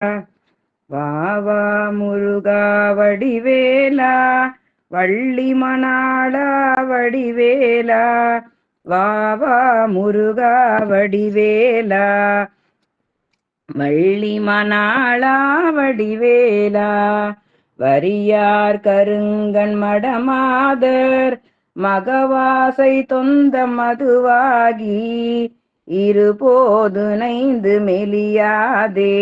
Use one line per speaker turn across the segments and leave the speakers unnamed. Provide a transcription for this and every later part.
வாவா முருகா வடிவேலா, வள்ளி மணாளா வடிவேலா, வாவா முருகா வடிவேலா, வள்ளி மணாளா வடிவேலா, வரியார் கருங்கண் மடமாதர் மகவாசை தொந்த மதுவாகி இருபோது நைந்து மெலியாதே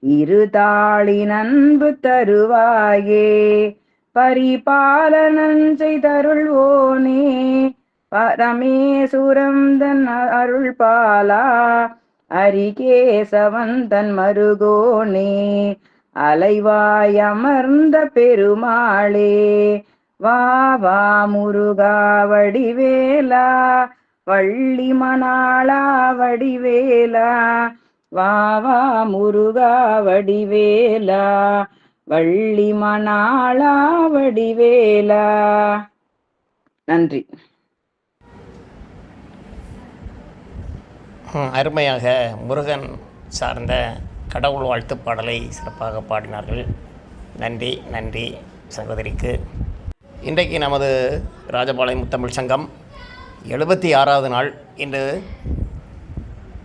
இருதாளி நண்பு தருவாயே பரிபாலனன் செய்தருள்வோனே பரமேசுரம் தன் அருள் பாலா அரிகேசவந்தன் மருகோனே அலைவாய் அமர்ந்த பெருமாளே வா வா முருகா வடிவேலா, வள்ளி மணாளா வடிவேலா, வாவா முருகா வடிவேலா, வள்ளி மணாளா வடிவேலா. நன்றி.
அருமையாக முருகன் சார்ந்த கடவுள் வாழ்த்து பாடலை சிறப்பாக பாடினார்கள். நன்றி நன்றி சகோதரிக்கு. இன்றைக்கு நமது ராஜபாளையம் முத்தமிழ் சங்கம் 76வது நாள். இன்று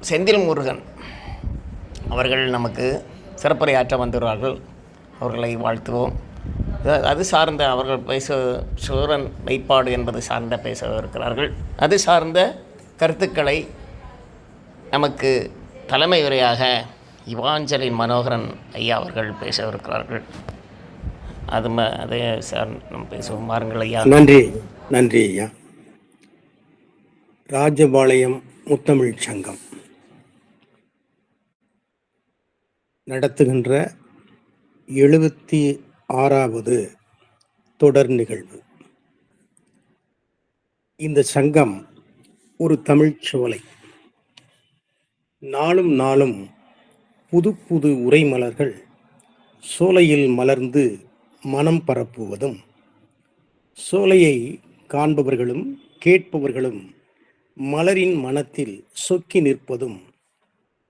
செந்தில் முருகன் அவர்கள் நமக்கு சிறப்புரையாற்ற வந்துள்ளார்கள். அவர்களை வாழ்த்துவோம். அது சார்ந்த அவர்கள் சூரன் மெய்ப்பாடு என்பது சார்ந்த பேச இருக்கிறார்கள். அது சார்ந்த கருத்துக்களை நமக்கு தலைமை உரையாக இவாஞ்சலின் மனோகரன் ஐயா அவர்கள் பேசவிருக்கிறார்கள். அதே சார் நம்ம பேசுவோம். வாருங்கள் ஐயா.
நன்றி நன்றி ஐயா. ராஜபாளையம் முத்தமிழ் சங்கம் நடத்துகின்ற 76வது தொடர் நிகழ்வு. இந்த சங்கம் ஒரு தமிழ்ச்சோலை. நாளும் நாளும் புது புது உரைமலர்கள் சோலையில் மலர்ந்து மனம் பரப்புவதும், சோலையை காண்பவர்களும் கேட்பவர்களும் மலரின் மனத்தில் சொக்கி நிற்பதும்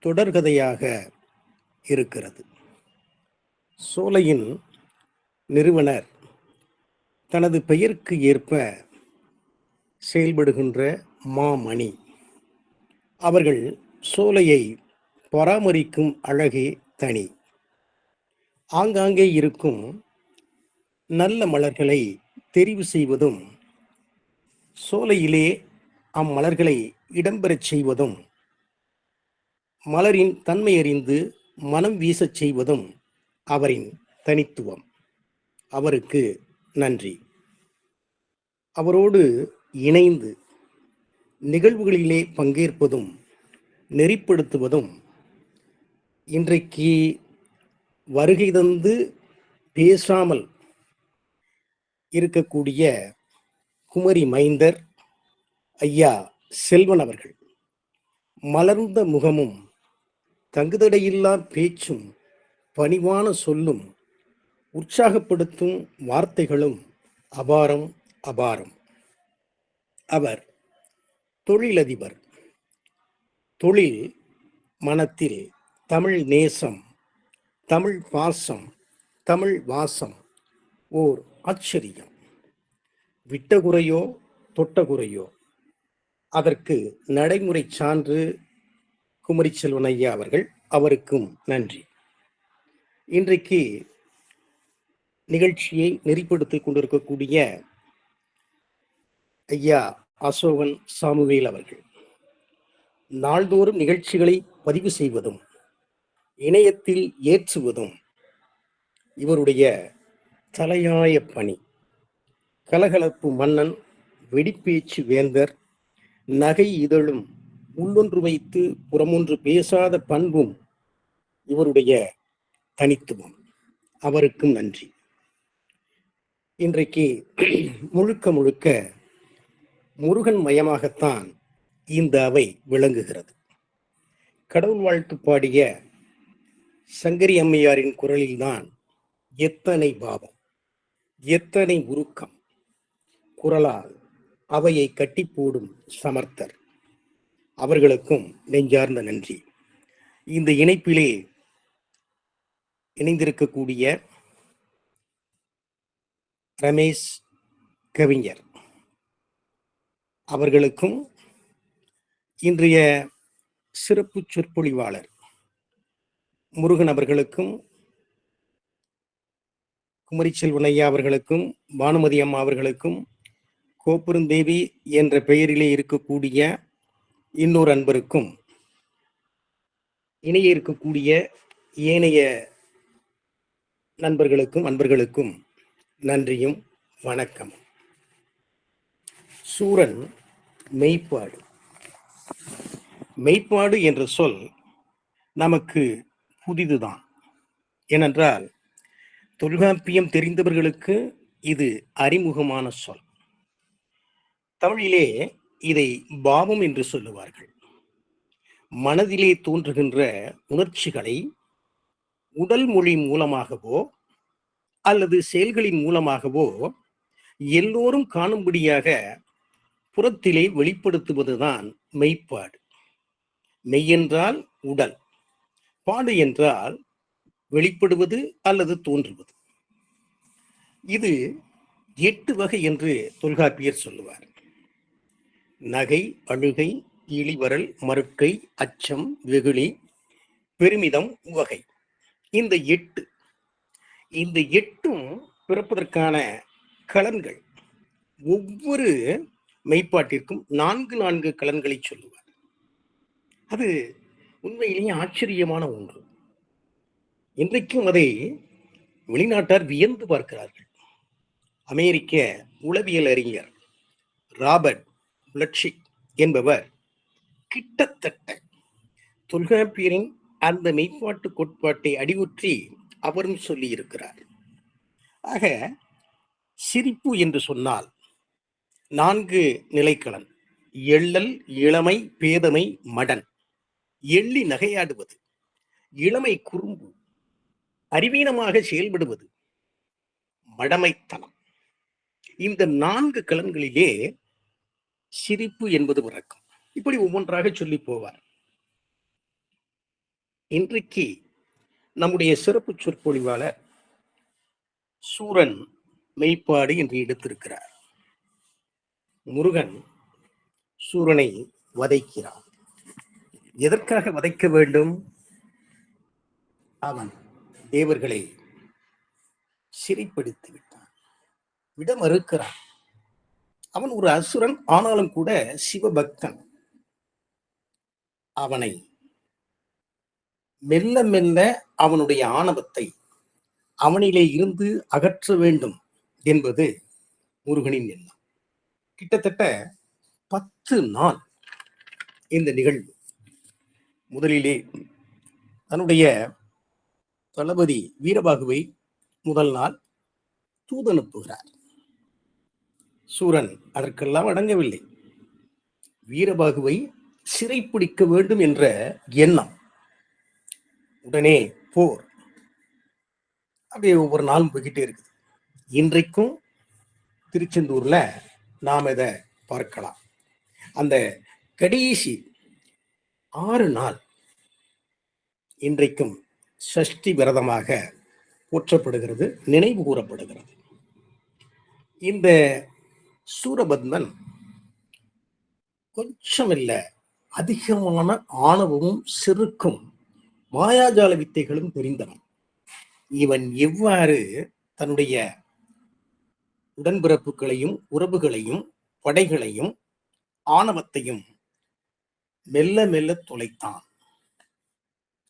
தொடர்கதையாக இருக்கிறது. சோலையின் நிறுவனர் தனது பெயருக்கு ஏற்ப செயல்படுகின்ற மாமணி அவர்கள் சோலையை பராமரிக்கும் அழகே தனி. ஆங்காங்கே இருக்கும் நல்ல மலர்களை தெரிவு செய்வதும், சோலையிலே அம்மலர்களை இடம்பெறச் செய்வதும், மலரின் தன்மை அறிந்து மனம் வீசச் செய்வதும் அவரின் தனித்துவம். அவருக்கு நன்றி. அவரோடு இணைந்து நிகழ்வுகளிலே பங்கேற்பதும் நெறிப்படுத்துவதும், இன்றைக்கு வருகை தந்து பேசாமல் இருக்கக்கூடிய குமரி மைந்தர் ஐயா செல்வன் அவர்கள் மலர்ந்த முகமும் தங்குதடையில்லா பேச்சும் பணிவான சொல்லும் உற்சாகப்படுத்தும் வார்த்தைகளும் அபாரம் அபாரம். அவர் தொழிலதிபர். தொழில் மனத்தில் தமிழ் நேசம், தமிழ் பாசம், தமிழ் வாசம் ஓர் ஆச்சரியம். விட்டகுறையோ தொட்டகுறையோ அதற்கு நடைமுறை சான்று குமரி செல்வன் ஐயா அவர்கள். அவருக்கும் நன்றி. இன்றைக்கு நிகழ்ச்சியை நெறிப்படுத்திக் கொண்டிருக்கக்கூடிய ஐயா அசோகன் சாமுவேல் அவர்கள் நாள்தோறும் நிகழ்ச்சிகளை பதிவு செய்வதும் இணையத்தில் ஏற்றுவதும் இவருடைய தலையாய பணி. கலகலப்பு மன்னன், வெடிப்பேச்சு வேந்தர், நகை இதழும் உள்ளொன்று வைத்து புறமொன்று பேசாத பண்பும் இவருடைய தனித்துவம். அவருக்கும் நன்றி. இன்றைக்கு முழுக்க முழுக்க முருகன் மயமாகத்தான் இந்த அவை விளங்குகிறது. கடவுள் வாழ்த்து பாடிய சங்கரி அம்மையாரின் குரலில்தான் எத்தனை பாவம், எத்தனை உருக்கம். குரலால் அவையை கட்டி போடும் சமர்த்தர். அவர்களுக்கும் நெஞ்சார்ந்த நன்றி. இந்த இணைப்பிலே இணைந்திருக்கக்கூடிய ரமேஷ் கவிஞர் அவர்களுக்கும், இன்றைய சிறப்பு சொற்பொழிவாளர் முருகன் அவர்களுக்கும், குமரி செல்வனையா அவர்களுக்கும், பானுமதி அம்மா அவர்களுக்கும், கோப்பெருந்தேவி என்ற பெயரிலே இருக்கக்கூடிய இன்னொரு அன்பருக்கும், இணைய இருக்கக்கூடிய ஏனைய நண்பர்களுக்கும் அன்பர்களுக்கும் நன்றியும் வணக்கம். சூரன் மெய்ப்பாடு. மெய்ப்பாடு என்ற சொல் நமக்கு புதிதுதான். ஏனென்றால் தொல்காப்பியம் தெரிந்தவர்களுக்கு இது அறிமுகமான சொல். தமிழிலே இதை பாவம் என்று சொல்லுவார்கள். மனதிலே தோன்றுகின்ற உணர்ச்சிகளை உடல் மொழி மூலமாகவோ அல்லது செயல்களின் மூலமாகவோ எல்லோரும் காணும்படியாக புறத்திலே வெளிப்படுத்துவதுதான் மெய்ப்பாடு. மெய் என்றால் உடல், பாடு என்றால் வெளிப்படுவது அல்லது தோன்றுவது. இது 8 வகை என்று தொல்காப்பியர் சொல்லுவார். நகை, அழுகை, இளிவரல், மறுக்கை, அச்சம், வெகுளி, பெருமிதம், உவகை. இந்த 8ம் பிறப்பதற்கான கலன்கள். ஒவ்வொரு மெய்ப்பாட்டிற்கும் 4 கலன்களை சொல்லுவார். அது உண்மையிலேயே ஆச்சரியமான ஒன்று. இன்றைக்கும் அதை வெளிநாட்டார் வியந்து பார்க்கிறார்கள். அமெரிக்க உளவியல் அறிஞர் ராபர்ட் பிளட்சிக் என்பவர் கிட்டத்தட்ட தொல்காப்பியரின் அந்த மெய்ப்பாட்டு கோட்பாட்டை அடிவுற்றி அவரும் சொல்லி இருக்கிறார். ஆக சிரிப்பு என்று சொன்னால் 4 நிலைக்கலன்: எள்ளல், இளமை, பேதமை, மடன். எள்ளி நகையாடுவது, இளமை குறும்பு, அறிவீனமாக செயல்படுவது, மடமைத்தனம். இந்த 4 கலன்களிலே சிரிப்பு என்பது பிறக்கும். இப்படி ஒவ்வொன்றாக சொல்லி போவார். இன்றைக்கு நம்முடைய சிறப்பு சொற்பொழிவாளர் சூரன் மெய்ப்பாடு என்று எடுத்திருக்கிறார். முருகன் சூரனை வதைக்கிறான். எதற்காக வதைக்க வேண்டும்? அவன் தேவர்களை சிறைப்படுத்தி விட்டான், விட மறுக்கிறான். அவன் ஒரு அசுரன், ஆனாலும் கூட சிவபக்தன். அவனை மெல்ல மெல்ல அவனுடைய ஆணவத்தை அவனிலே இருந்து அகற்ற வேண்டும் என்பது முருகனின் எண்ணம். கிட்டத்தட்ட 10 நாள் இந்த நிகழ்வு. முதலிலே தன்னுடைய தளபதி வீரபாகுவை முதல் நாள் தூதனுப்புகிறார். சூரன் அதற்கெல்லாம் அடங்கவில்லை. வீரபாகுவை சிறைப்பிடிக்க வேண்டும் என்ற எண்ணம். உடனே போர். அப்படியே ஒவ்வொரு நாளும் போய்கிட்டே இருக்குது. இன்றைக்கும் திருச்செந்தூர்ல நாம் இதை பார்க்கலாம். அந்த கடைசி 6 நாள் இன்றைக்கும் சஷ்டி விரதமாக போற்றப்படுகிறது, நினைவு கூறப்படுகிறது. இந்த சூரபத்மன் கொஞ்சம் இல்ல, அதிகமான ஆணவமும் செருக்கும் மாயாஜால வித்தைகளும் தெரிந்தவன். இவன் எவ்வாறு தன்னுடைய உடன்பிறப்புகளையும் உறவுகளையும் படைகளையும் ஆணவத்தையும் மெல்ல மெல்ல தொலைத்தான்.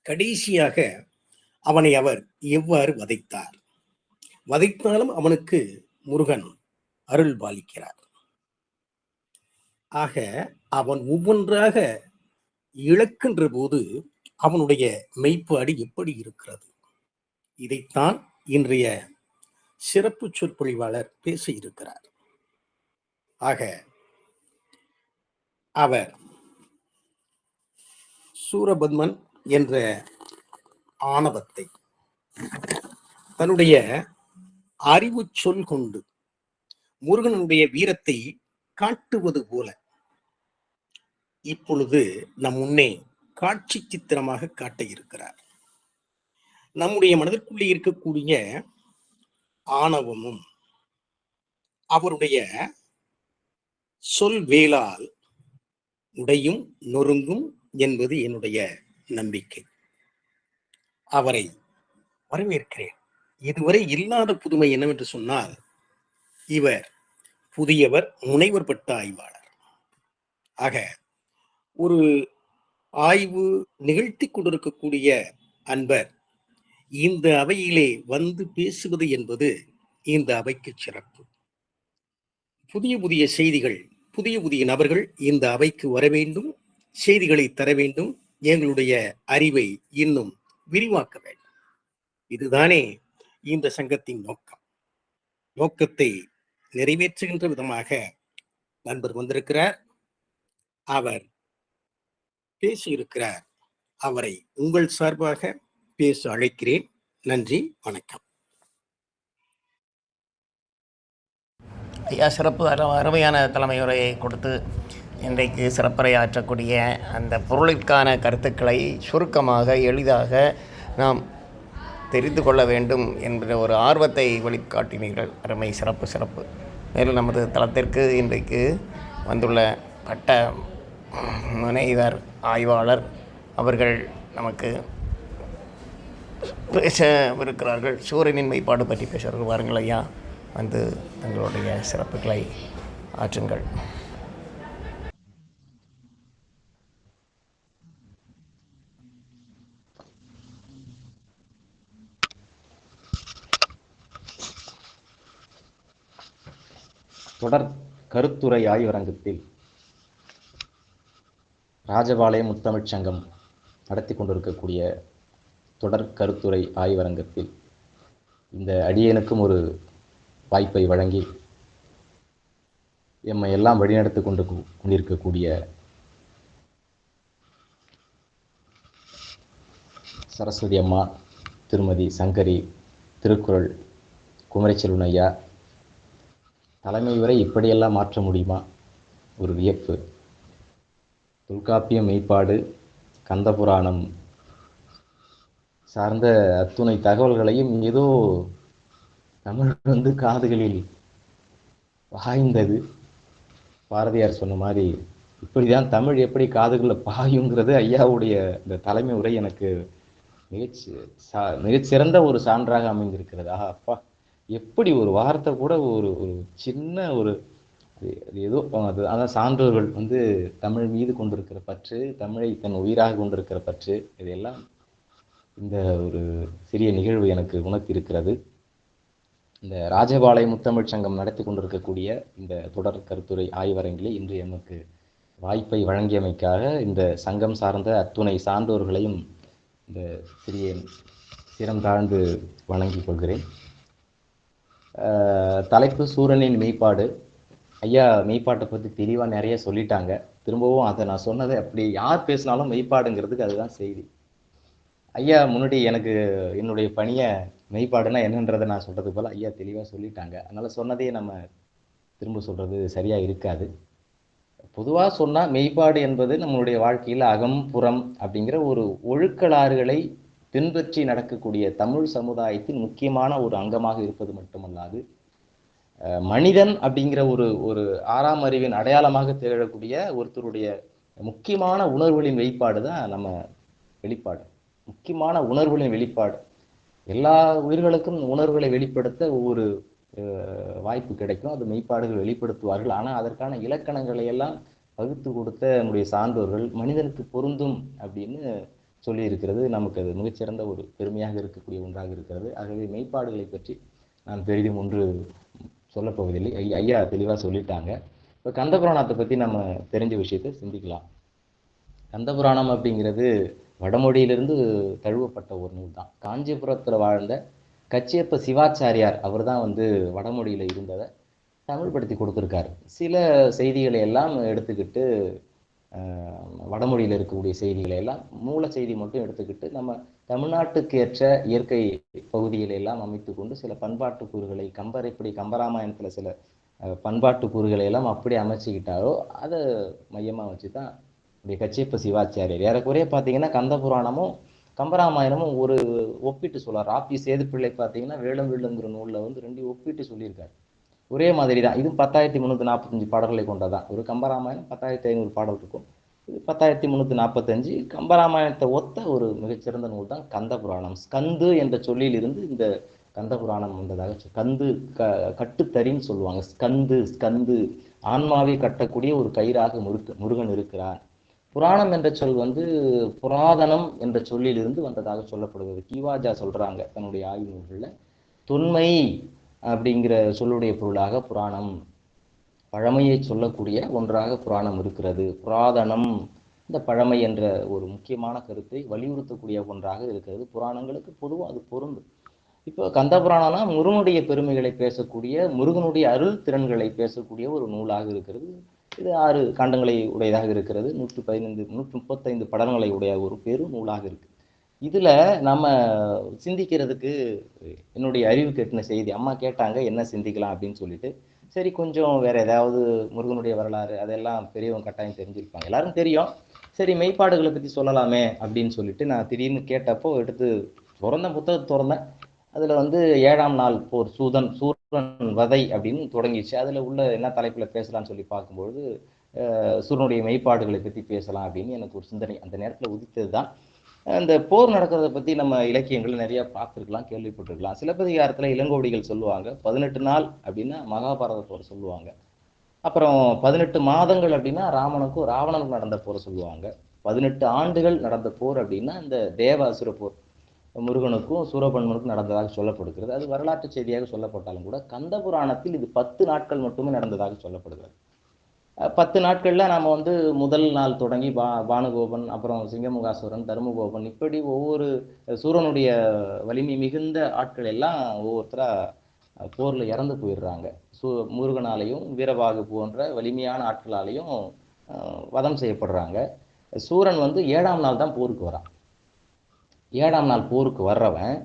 கடைசியாக அவனை அவர் எவ்வாறு வதைத்தார்? வதைத்தாலும் அவனுக்கு முருகன் அருள் பாலிக்கிறார். ஆக அவன் ஒவ்வொன்றாக இழக்கின்ற போது அவனுடைய மெய்ப்பாடு எப்படி இருக்கிறது? இதைத்தான் இன்றைய சிறப்பு சொற்பொழிவாளர் பேச இருக்கிறார். ஆக அவர் சூரபத்மன் என்ற ஆணவத்தை தன்னுடைய அறிவு சொல் கொண்டு முருகனுடைய வீரத்தை காட்டுவது போல இப்பொழுது நம் முன்னே காட்சி சித்திரமாக காட்ட இருக்கிறார். நம்முடைய மனதிற்குள்ளே இருக்கக்கூடிய ஆணவமும் அவருடைய சொல் வேளால் உடையும் நொறுங்கும் என்பது என்னுடைய நம்பிக்கை. அவரை வரவேற்கிறேன். இதுவரை இல்லாத புதுமை என்னவென்று சொன்னால், இவர் புதியவர், முனைவர் பட்ட ஆய்வாளர். ஆக ஒரு ஆய்வு நிகழ்த்தி கொண்டிருக்கக்கூடிய அன்பர் இந்த அவையிலே வந்து பேசுவது என்பது இந்த அவைக்கு சிறப்பு. புதிய புதிய செய்திகள், புதிய புதிய நபர்கள் இந்த அவைக்கு வர வேண்டும், செய்திகளை தர வேண்டும், எங்களுடைய அறிவை இன்னும் விரிவாக்க வேண்டும். இதுதானே இந்த சங்கத்தின் நோக்கம். நோக்கத்தை நிறைவேற்றுகின்ற விதமாக நண்பர் வந்திருக்கிறார். அவர் பேசியிருக்கிறார். அவரை உங்கள் சார்பாக பேச அழைக்கிறேன். நன்றி, வணக்கம்.
ஐயா சிறப்பு அருமையான தலைமை உரையை கொடுத்து இன்றைக்கு சிறப்புரை ஆற்றக்கூடிய அந்த பொருளிற்கான கருத்துக்களை சுருக்கமாக எளிதாக நாம் தெரிந்து கொள்ள வேண்டும் என்கிற ஒரு ஆர்வத்தை வெளிக்காட்டினீர்கள். அருமை, சிறப்பு. மேலும் நமது தளத்திற்கு இன்றைக்கு வந்துள்ள பட்ட முனைவர் ஆய்வாளர் அவர்கள் நமக்கு பேசவிருக்கிறார்கள். சூரியனின் மெய்ப்பாடு பற்றி பேசுவார்கள். வாருங்கள் ஐயா, வந்து தங்களுடைய சிறப்புகளை ஆற்றுங்கள்.
தொடர் கருத்துரை ஆய்வரங்கத்தில் ராஜபாளையம் முத்தமிழ்ச் சங்கம் நடத்தி கொண்டிருக்கக்கூடிய தொடர் கருத்துரை ஆய்வரங்கத்தில் இந்த அடியேனுக்கும் ஒரு வாய்ப்பை வழங்கி எம்மை எல்லாம் வழிநடத்தி கொண்டிருக்கக்கூடிய சரஸ்வதி அம்மா, திருமதி சங்கரி, திருக்குறள் குமரிச்செல்வன் ஐயா, தலைமை உரை இப்படியெல்லாம் மாற்ற முடியுமா? ஒரு வியப்பு. தொல்காப்பியம், மெய்ப்பாடு, கந்தபுராணம் சார்ந்த அத்துணை தகவல்களையும் ஏதோ தமிழ் காதுகளில் பாய்ந்தது. பாரதியார் சொன்ன மாதிரி இப்படிதான் தமிழ் எப்படி காதுகளில் பாயுங்கிறது ஐயாவுடைய இந்த தலைமை உரை எனக்கு மிகச்சிறந்த ஒரு சான்றாக அமைந்திருக்கிறது. அப்பா, எப்படி ஒரு வார்த்தை கூட ஒரு சின்ன ஒரு ஏதோ அது அதான் சான்றோர்கள் தமிழ் மீது கொண்டிருக்கிற பற்று, தமிழை தன் உயிராக கொண்டிருக்கிற பற்று, இதையெல்லாம் இந்த ஒரு சிறிய நிகழ்வு எனக்கு உணர்த்தியிருக்கிறது. இந்த ராஜபாளையம் முத்தமிழ்ச் சங்கம் நடத்தி கொண்டிருக்கக்கூடிய இந்த தொடர் கருத்துரை ஆய்வரங்கிலே இன்று எமக்கு வாய்ப்பை வழங்கியமைக்காக இந்த சங்கம் சார்ந்த அத்துணை சான்றோர்களையும் இந்த சிறிய சிரம் தாழ்ந்து வணங்கிக் கொள்கிறேன். தலைப்பு சூரனின் மெய்ப்பாடு. ஐயா மெய்ப்பாட்டை பற்றி தெளிவாக நிறைய சொல்லிட்டாங்க. திரும்பவும் அதை நான் சொன்னதை அப்படி யார் பேசினாலும் மெய்ப்பாடுங்கிறதுக்கு அதுதான் செய்தி. ஐயா முன்னாடி எனக்கு என்னுடைய பணியை மெய்ப்பாடுனா என்னன்றதை நான் சொல்கிறது போல் ஐயா தெளிவாக சொல்லிட்டாங்க. அதனால் சொன்னதையே நம்ம திரும்ப சொல்கிறது சரியாக இருக்காது. பொதுவாக சொன்னால் மெய்ப்பாடு என்பது நம்மளுடைய வாழ்க்கையில் அகம் புறம் அப்படிங்கிற ஒரு ஒழுக்கலாறுகளை பின்பற்றி நடக்கக்கூடிய தமிழ் சமுதாயத்தின் முக்கியமான ஒரு அங்கமாக இருப்பது மட்டுமல்லாது, மனிதன் அப்படிங்கிற ஒரு ஆறாம் அறிவின் அடையாளமாக திகழக்கூடிய ஒருத்தருடைய முக்கியமான உணர்வுகளின் வெளிப்பாடு தான் நம்ம வெளிப்பாடு. முக்கியமான உணர்வுகளின் வெளிப்பாடு. எல்லா உயிர்களுக்கும் உணர்வுகளை வெளிப்படுத்த ஒவ்வொரு வாய்ப்பு கிடைக்கும். அது மெய்ப்பாடுகள் வெளிப்படுத்துவார்கள். ஆனால் அதற்கான இலக்கணங்களை எல்லாம் வகுத்து கொடுத்த நம்முடைய சான்றோர்கள் மனிதனுக்கு பொருந்தும் அப்படின்னு சொல்லியிருக்கிறது நமக்கு அது மிகச்சிறந்த ஒரு பெருமையாக இருக்கக்கூடிய ஒன்றாக இருக்கிறது. ஆகவே மெய்ப்பாடுகளை பற்றி நான் பெரிதும் ஒன்று சொல்லப்போவதில்லை. ஐயா தெளிவாக சொல்லிட்டாங்க. இப்போ கந்தபுராணத்தை பற்றி நம்ம தெரிஞ்ச விஷயத்தை சிந்திக்கலாம். கந்தபுராணம் அப்படிங்கிறது வடமொழியிலிருந்து தழுவப்பட்ட ஒரு நூல் தான். காஞ்சிபுரத்தில் வாழ்ந்த கச்சியப்ப சிவாச்சாரியார் அவர் தான் வடமொழியில் இருந்ததை தமிழ்படுத்தி கொடுத்துருக்காரு. சில செய்திகளை எல்லாம் எடுத்துக்கிட்டு வடமொழியில் இருக்கக்கூடிய செய்திகளை எல்லாம் மூல செய்தி மட்டும் எடுத்துக்கிட்டு நம்ம தமிழ்நாட்டுக்கு ஏற்ற இயற்கை பகுதிகளை எல்லாம் அமைத்து கொண்டு சில பண்பாட்டு கூறுகளை எப்படி கம்பராமாயணத்தில் சில பண்பாட்டு கூறுகளை எல்லாம் அப்படி அமைச்சுக்கிட்டாரோ அதை மையமாக வச்சு தான் கச்சியப்ப சிவாச்சாரியர் ஏறக்குறைய பார்த்தீங்கன்னா கந்த புராணமும் கம்பராமாயணமும் ஒரு ஒப்பிட்டு சொல்றார். ராப்பி சேதுப்பிள்ளை பார்த்தீங்கன்னா வேலம் வில்லுங்கிற நூலில் வந்து ரெண்டையும் ஒப்பிட்டு சொல்லியிருக்காரு. ஒரே மாதிரி தான். இதுவும் 10,345 பாடல்களை கொண்டதான். ஒரு கம்பராமாயணம் 10,500 பாடல் இருக்கும். இது 10,345. கம்பராமாயணத்தை ஒத்த ஒரு மிகச்சிறந்த நூல் தான் கந்த புராணம். ஸ்கந்து என்ற சொல்லில் இருந்து இந்த கந்த புராணம் வந்ததாக கந்து கட்டுத்தறின்னு சொல்லுவாங்க. ஸ்கந்து ஸ்கந்து ஆன்மாவை கட்டக்கூடிய ஒரு கயிறாக முருகன் இருக்கிறார். புராணம் என்ற சொல் வந்து புராதனம் என்ற சொல்லிலிருந்து வந்ததாக சொல்லப்படுகிறது. கீவாஜா சொல்றாங்க தன்னுடைய ஆய்வு நூல்களில். தொன்மை அப்படிங்கிற சொல்லுடைய பொருளாக புராணம், பழமையை சொல்லக்கூடிய ஒன்றாக புராணம் இருக்கிறது. புராதனம் இந்த பழமை என்ற ஒரு முக்கியமான கருத்தை வலியுறுத்தக்கூடிய ஒன்றாக இருக்கிறது. புராணங்களுக்கு பொதுவாக அது பொருந்தும். இப்போ கந்த புராணம்னா முருகனுடைய பெருமைகளை பேசக்கூடிய, முருகனுடைய அருள் திறன்களை பேசக்கூடிய ஒரு நூலாக இருக்கிறது. இது 6 காண்டங்களை உடையதாக இருக்கிறது. 135 படங்களை உடைய ஒரு பெரும் நூலாக இருக்கு. இதுல நம்ம சிந்திக்கிறதுக்கு என்னுடைய அறிவுக்கு எட்டின செய்தி, அம்மா கேட்டாங்க என்ன சிந்திக்கலாம் அப்படின்னு சொல்லிட்டு, சரி கொஞ்சம் வேற ஏதாவது முருகனுடைய வரலாறு அதெல்லாம் பெரியவங்க கட்டாயம் தெரிஞ்சிருப்பாங்க, எல்லாரும் தெரியும், சரி மெய்ப்பாடுகளை பத்தி சொல்லலாமே அப்படின்னு சொல்லிட்டு நான் திடீர்னு கேட்டப்போ எடுத்து புத்தகத்தை திறந்தேன். அதுல வந்து 7ஆம் நாள் போர், சூரன் வதை அப்படின்னு தொடங்கிச்சு. அதுல உள்ள என்ன தலைப்புல பேசலாம்னு சொல்லி பார்க்கும்பொழுது சூரனுடைய மெய்ப்பாடுகளை பத்தி பேசலாம் அப்படின்னு எனக்கு ஒரு சிந்தனை அந்த நேரத்துல உதித்தது தான். அந்த போர் நடக்கிறத பத்தி நம்ம இலக்கியங்கள் நிறைய பார்த்துருக்கலாம், கேள்விப்பட்டிருக்கலாம். சிலப்பதிகாரத்துல இளங்கோவடிகள் சொல்லுவாங்க 18 நாள் அப்படின்னா மகாபாரத போர் சொல்லுவாங்க. அப்புறம் 18 மாதங்கள் அப்படின்னா ராவணனுக்கும் நடந்த போரை சொல்லுவாங்க. 18 ஆண்டுகள் நடந்த போர் அப்படின்னா இந்த தேவ அசுர போர் முருகனுக்கும் சூரபன்மனுக்கும் நடந்ததாக சொல்லப்படுகிறது. அது வரலாற்று செய்தியாக சொல்லப்பட்டாலும் கூட கந்த புராணத்தில் இது 10 நாட்கள் மட்டுமே நடந்ததாக சொல்லப்படுகிறது. 10 நாட்கள்ல நாம வந்து முதல் நாள் தொடங்கி பானுகோபன், அப்புறம் சிங்கமுகாசுரன், தர்மகோபன், இப்படி ஒவ்வொரு சூரனுடைய வலிமை மிகுந்த ஆட்கள் எல்லாம் ஒவ்வொருத்தரா போர்ல இறந்து போயிடுறாங்க. முருகனாலையும் வீரபாகு போன்ற வலிமையான ஆட்களாலையும் வதம் செய்யப்படுறாங்க. சூரன் வந்து 7ஆம் நாள் தான் போருக்கு வரான். 7ஆம் நாள் போருக்கு வர்றவன்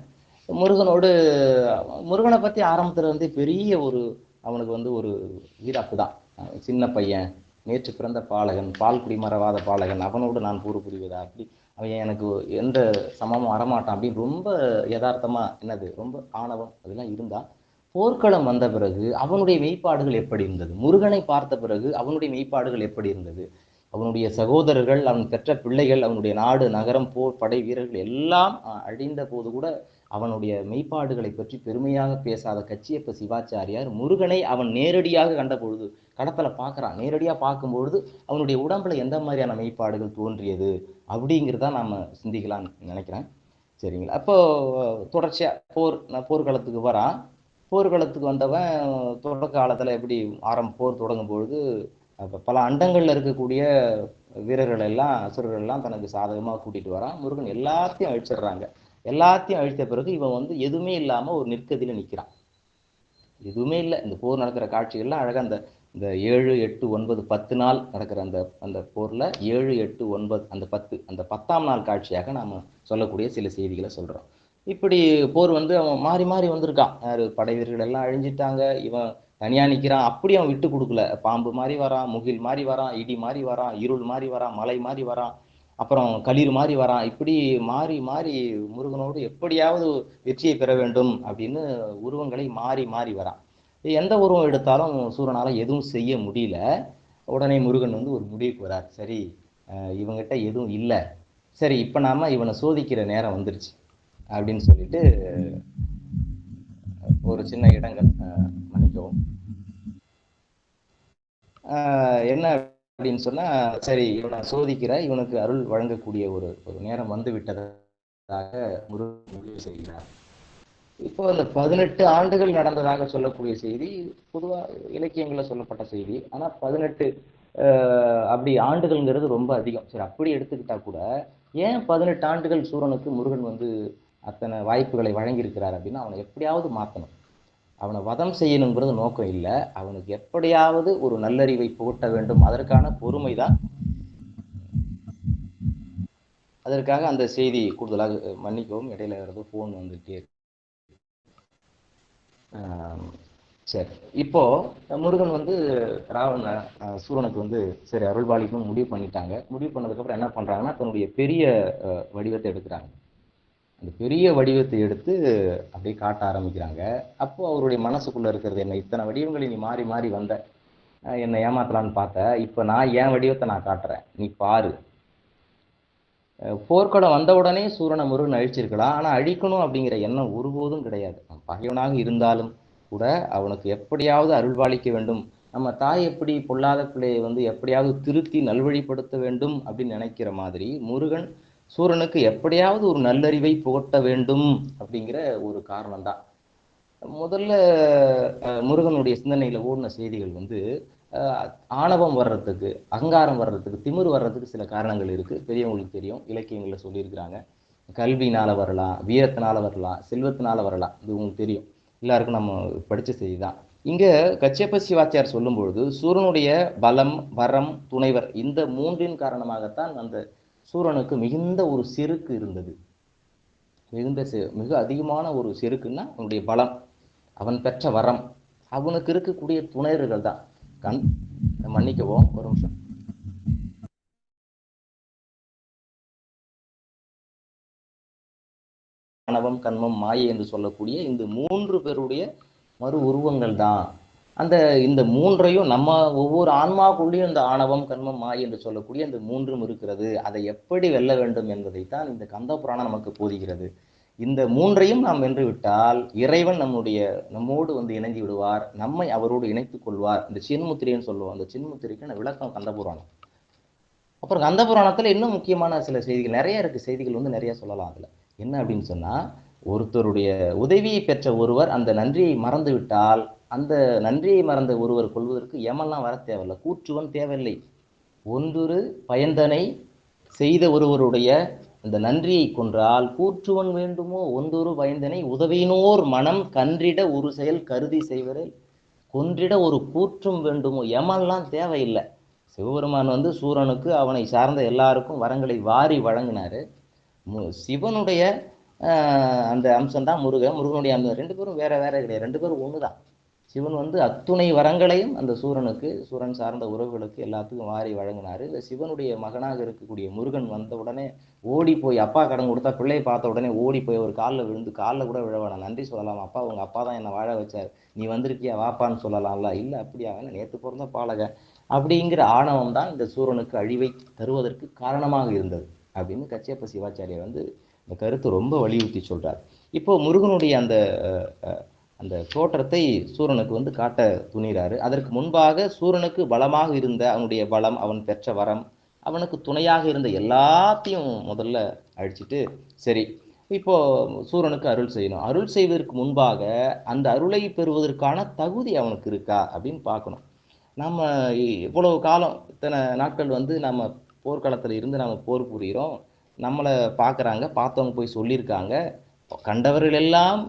முருகனை பத்தி ஆரம்பத்துல வந்து பெரிய ஒரு அவனுக்கு வந்து ஒரு வீராப்பு தான். சின்ன பையன், நேற்று பிறந்த பாலகன், பால் குடி மறவாத பாலகன், அவனோடு நான் போர் புரிவதா, அப்படி அவன் எனக்கு எந்த சமமும் வரமாட்டான் அப்படின்னு ரொம்ப யதார்த்தமா ரொம்ப ஆணவம் அதெல்லாம் இருந்தா, போர்க்களம் வந்த பிறகு அவனுடைய மெய்ப்பாடுகள் எப்படி இருந்தது, முருகனை பார்த்த பிறகு அவனுடைய மெய்ப்பாடுகள் எப்படி இருந்தது, அவனுடைய சகோதரர்கள், அவன் பெற்ற பிள்ளைகள், அவனுடைய நாடு நகரம் போர் படை வீரர்கள் எல்லாம் அழிந்த போது கூட அவனுடைய மெய்ப்பாடுகளை பற்றி பெருமையாக பேசாத கச்சியப்ப சிவாச்சாரியார் முருகனை அவன் நேரடியாக கண்ட பொழுது கடத்தல பார்க்குறான். நேரடியாக பார்க்கும்பொழுது அவனுடைய உடம்புல எந்த மாதிரியான மெய்ப்பாடுகள் தோன்றியது அப்படிங்கிறத நாம சிந்திக்கலாம்னு நினைக்கிறேன். சரிங்களா? அப்போ தொடர்ச்சியா போர்க்களத்துக்கு வரான். போர்க்களத்துக்கு வந்தவன் தொடக்க காலத்துல எப்படி போர் தொடங்கும் பொழுது பல அண்டங்கள்ல இருக்கக்கூடிய வீரர்கள் எல்லாம் அசுரர்கள் எல்லாம் தனக்கு சாதகமாக கூட்டிட்டு வரான். முருகன் எல்லாத்தையும் அழிச்சிடுறாங்க. எல்லாத்தையும் அழித்த பிறகு இவன் வந்து எதுவுமே இல்லாம ஒரு நிற்கதியில நிற்கிறான். எதுவுமே இல்லை. இந்த போர் நடக்கிற காட்சிகள்லாம் அழகா இந்த 7, 8, 9, 10 நாள் நடக்கிற அந்த போர்ல 7, 8, 9 அந்த 10 அந்த 10ஆம் நாள் காட்சியாக நாம சொல்லக்கூடிய சில செய்திகளை சொல்றோம். இப்படி போர் வந்து அவன் மாறி மாறி வந்திருக்கான். படை வீரர்கள் எல்லாம் அழிஞ்சிட்டாங்க, இவன் தனியா நிற்கிறான். அப்படி அவன் விட்டு கொடுக்கல. பாம்பு மாதிரி வரான், முகில் மாதிரி வரான், இடி மாதிரி வரான், இருள் மாதிரி வரான், மலை மாதிரி வரான், அப்புறம் களிர் மாதிரி வரான். இப்படி மாறி மாறி முருகனோடு எப்படியாவது வெற்றியை பெற வேண்டும் அப்படின்னு உருவங்களை மாறி மாறி வரான். எந்த உருவம் எடுத்தாலும் சூரனால எதுவும் செய்ய முடியல. உடனே முருகன் வந்து ஒரு முடிவுக்கு வரார். சரி, இவங்கிட்ட எதுவும் இல்லை, சரி இப்ப நாம இவனை சோதிக்கிற நேரம் வந்துருச்சு அப்படின்னு சொல்லிட்டு ஒரு சின்ன இடங்கள் மன்னிக்கவும் என்ன அப்படின்னு சொன்னா, சரி இவனை சோதிக்கிற, இவனுக்கு அருள் வழங்கக்கூடிய ஒரு நேரம் வந்து விட்டதாக முருகன் முடிவு செய்கிறார். இப்போ அந்த 18 ஆண்டுகள் நடந்ததாக சொல்லக்கூடிய செய்தி பொதுவா இலக்கியங்கள்ல சொல்லப்பட்ட செய்தி. ஆனா 18 அப்படி ஆண்டுகள்ங்கிறது ரொம்ப அதிகம். சரி அப்படி எடுத்துக்கிட்டா கூட ஏன் 18 ஆண்டுகள் சூரனுக்கு முருகன் வந்து அத்தனை வாய்ப்புகளை வழங்கியிருக்கிறார் அப்படின்னா, அவனை எப்படியாவது மாற்றணும், அவனை வதம் செய்யணுங்கிறது நோக்கம் இல்லை, அவனுக்கு எப்படியாவது ஒரு நல்லறிவை புகட்ட வேண்டும், அதற்கான பொறுமை தான். அதற்காக அந்த செய்தி கூடுதலாக மன்னிக்கவும், இடையில ஏதோ ஃபோன் வந்துட்டே இருக்கு. சரி, இப்போ முருகன் வந்து சூரனுக்கு வந்து சரி அருள்பாலிக்கணும்னு முடிவு பண்ணிட்டாங்க. முடிவு பண்ணதுக்கு அப்புறம் என்ன பண்றாங்கன்னா, தன்னுடைய பெரிய வடிவத்தை எடுக்கிறாங்க. அந்த பெரிய வடிவத்தை எடுத்து அப்படியே காட்ட ஆரம்பிக்கிறாங்க. அப்போ அவருடைய மனசுக்குள்ள இருக்கிறது என்ன, இத்தனை வடிவங்களை நீ மாறி மாறி வந்த, என்னை ஏமாத்தலான்னு பார்த்த, இப்போ நான் என் வடிவத்தை நான் காட்டுறேன், நீ பாரு. போர்க்களம் வந்த உடனே சூரனை முருகன் அழிச்சிருக்கலாம். ஆனால் அழிக்கணும் அப்படிங்கிற எண்ணம் ஒருபோதும் கிடையாது. பகைவனாக இருந்தாலும் கூட அவனுக்கு எப்படியாவது அருள்பாலிக்க வேண்டும், நம்ம தாய் எப்படி பொல்லாத பிள்ளையை எப்படியாவது திருத்தி நல்வழிப்படுத்த வேண்டும் அப்படின்னு நினைக்கிற மாதிரி முருகன் சூரனுக்கு எப்படியாவது ஒரு நல்லறிவை புகட்ட வேண்டும் அப்படிங்கிற ஒரு காரணம் தான். முதல்ல முருகனுடைய சிந்தனையில ஓடின செய்திகள் ஆணவம் வர்றதுக்கு, அகங்காரம் வர்றதுக்கு, திமிரு வர்றதுக்கு சில காரணங்கள் இருக்கு. பெரியவங்களுக்கு தெரியும், இலக்கியங்கள்ல சொல்லியிருக்கிறாங்க. கல்வினால வரலாம், வீரத்தினால வரலாம், செல்வத்தினால வரலாம். இது உங்களுக்கு தெரியும், எல்லாருக்கும் நம்ம படிச்ச செய்தி தான். இங்க கச்சியப்ப சிவாச்சாரியார் சொல்லும் பொழுது சூரனுடைய பலம், வரம், துணைவர் இந்த மூன்றின் காரணமாகத்தான் அந்த சூரனுக்கு மிகுந்த ஒரு செருக்கு இருந்தது. மிக அதிகமான ஒரு செருக்குன்னா அவனுடைய பலம், அவன் பெற்ற வரம், அவனுக்கு இருக்கக்கூடிய துணைவர்கள் தான். மன்னிக்கவும் ஒரு நிமிஷம். ஆணவம், கண்மம், மாயை என்று சொல்லக்கூடிய இந்த மூன்று பேருடைய மறு உருவங்கள் தான். இந்த மூன்றையும் நம்ம ஒவ்வொரு ஆன்மாக்குள்ளேயும் இந்த ஆணவம், கண்மம், மாயை என்று சொல்லக்கூடிய இந்த மூன்றும் இருக்கிறது. அதை எப்படி வெல்ல வேண்டும் என்பதைத்தான் இந்த கந்த புராணம் நமக்கு போதிக்கிறது. இந்த மூன்றையும் நாம் வென்று விட்டால் இறைவன் நம்மோடு இணைந்து விடுவார், நம்மை அவரோடு இணைத்துக் கொள்வார். இந்த சின்முத்திரைன்னு சொல்லுவோம். அந்த சின்முத்திரைக்கு விளக்கம் கந்த புராணம். அப்புறம் கந்த புராணத்துல இன்னும் முக்கியமான சில செய்திகள் நிறைய இருக்கு. செய்திகள் நிறைய சொல்லலாம். அதுல என்ன அப்படின்னு சொன்னா, ஒருத்தருடைய உதவியை பெற்ற ஒருவர் அந்த நன்றியை மறந்து விட்டால், அந்த நன்றியை மறந்த ஒருவர் கொள்வதற்கு யமன்லாம் வர தேவையில்லை, கூற்றுவன் தேவையில்லை. ஒன்றொரு பயந்தனை செய்த ஒருவருடைய அந்த நன்றியை கொன்றால் கூற்றுவன் வேண்டுமோ, ஒன்றொரு பயந்தனை உதவினோர் மனம் கன்றிட ஒரு செயல் கருதி செய்வதில் கொன்றிட ஒரு கூற்றும் வேண்டுமோ. யமன்லாம் தேவையில்லை. சிவபெருமான் சூரனுக்கு அவனை சார்ந்த எல்லாருக்கும் வரங்களை வாரி வழங்கினாரு. சிவனுடைய அந்த அம்சம்தான் முருகனுடைய அம்சம். ரெண்டு பேரும் வேற வேற கிடையாது, ரெண்டு பேரும் ஒண்ணுதான். சிவன் அத்துணை வரங்களையும் அந்த சூரனுக்கு, சூரன் சார்ந்த உறவுகளுக்கு எல்லாத்துக்கும் வாரி வழங்கினாரு. இந்த சிவனுடைய மகனாக இருக்கக்கூடிய முருகன் வந்த உடனே ஓடி போய், அப்பா கடன் கொடுத்தா பிள்ளையை பார்த்த உடனே ஓடி போய் ஒரு காலில் விழுந்து, காலில் கூட விழவேணாம், நன்றி சொல்லலாம். அப்பா, உங்க அப்பா தான் என்னை வாழ வச்சார், நீ வந்திருக்கியா, வாப்பான்னு சொல்லலாம்ல. இல்லை, அப்படியா, நேற்று பிறந்த பாலக அப்படிங்கிற ஆணவம் தான் இந்த சூரனுக்கு அழிவை தருவதற்கு காரணமாக இருந்தது அப்படின்னு கச்சியப்ப சிவாச்சாரியார் இந்த கருத்து ரொம்ப வலியுறுத்தி சொல்றார். இப்போ முருகனுடைய அந்த தோற்றத்தை சூரனுக்கு காட்ட துணிகிறாரு. அதற்கு முன்பாக சூரனுக்கு பலமாக இருந்த அவனுடைய பலம், அவன் பெற்ற வரம், அவனுக்கு துணையாக இருந்த எல்லாத்தையும் முதல்ல அழிச்சிட்டு, சரி இப்போ சூரனுக்கு அருள் செய்யணும். அருள் செய்வதற்கு முன்பாக அந்த அருளை பெறுவதற்கான தகுதி அவனுக்கு இருக்கா அப்படின்னு பார்க்கணும். நம்ம இவ்வளவு காலம், இத்தனை நாட்கள் நம்ம போர்க்களத்துல இருந்து நம்ம போர் புரிகிறோம், நம்மளை பார்க்குறாங்க, பார்த்தவங்க போய் சொல்லியிருக்காங்க, கண்டவர்கள் எல்லாம்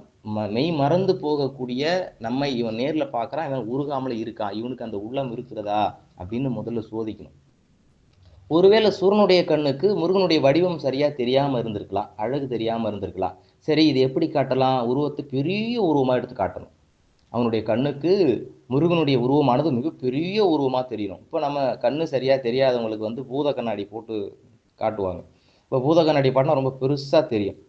மெய் மறந்து போகக்கூடிய நம்மை இவன் நேர்ல பார்க்கறான், இவன் உருகாமல இருக்கான், இவனுக்கு அந்த உள்ளம் இருக்கிறதா அப்படின்னு முதல்ல சோதிக்கணும். ஒருவேளை சூரனுடைய கண்ணுக்கு முருகனுடைய வடிவம் சரியா தெரியாம இருந்திருக்கலாம், அழகு தெரியாம இருந்திருக்கலாம். சரி, இது எப்படி காட்டலாம்? உருவத்தை பெரிய உருவமா எடுத்து காட்டணும். அவனுடைய கண்ணுக்கு முருகனுடைய உருவமானது மிகப்பெரிய உருவமா தெரியணும். இப்போ நம்ம கண்ணு சரியா தெரியாதவங்களுக்கு பூத கண்ணாடி போட்டு காட்டுவாங்க. இப்போ பூத கண்ணாடி பாட்டினா ரொம்ப பெருசா தெரியும்.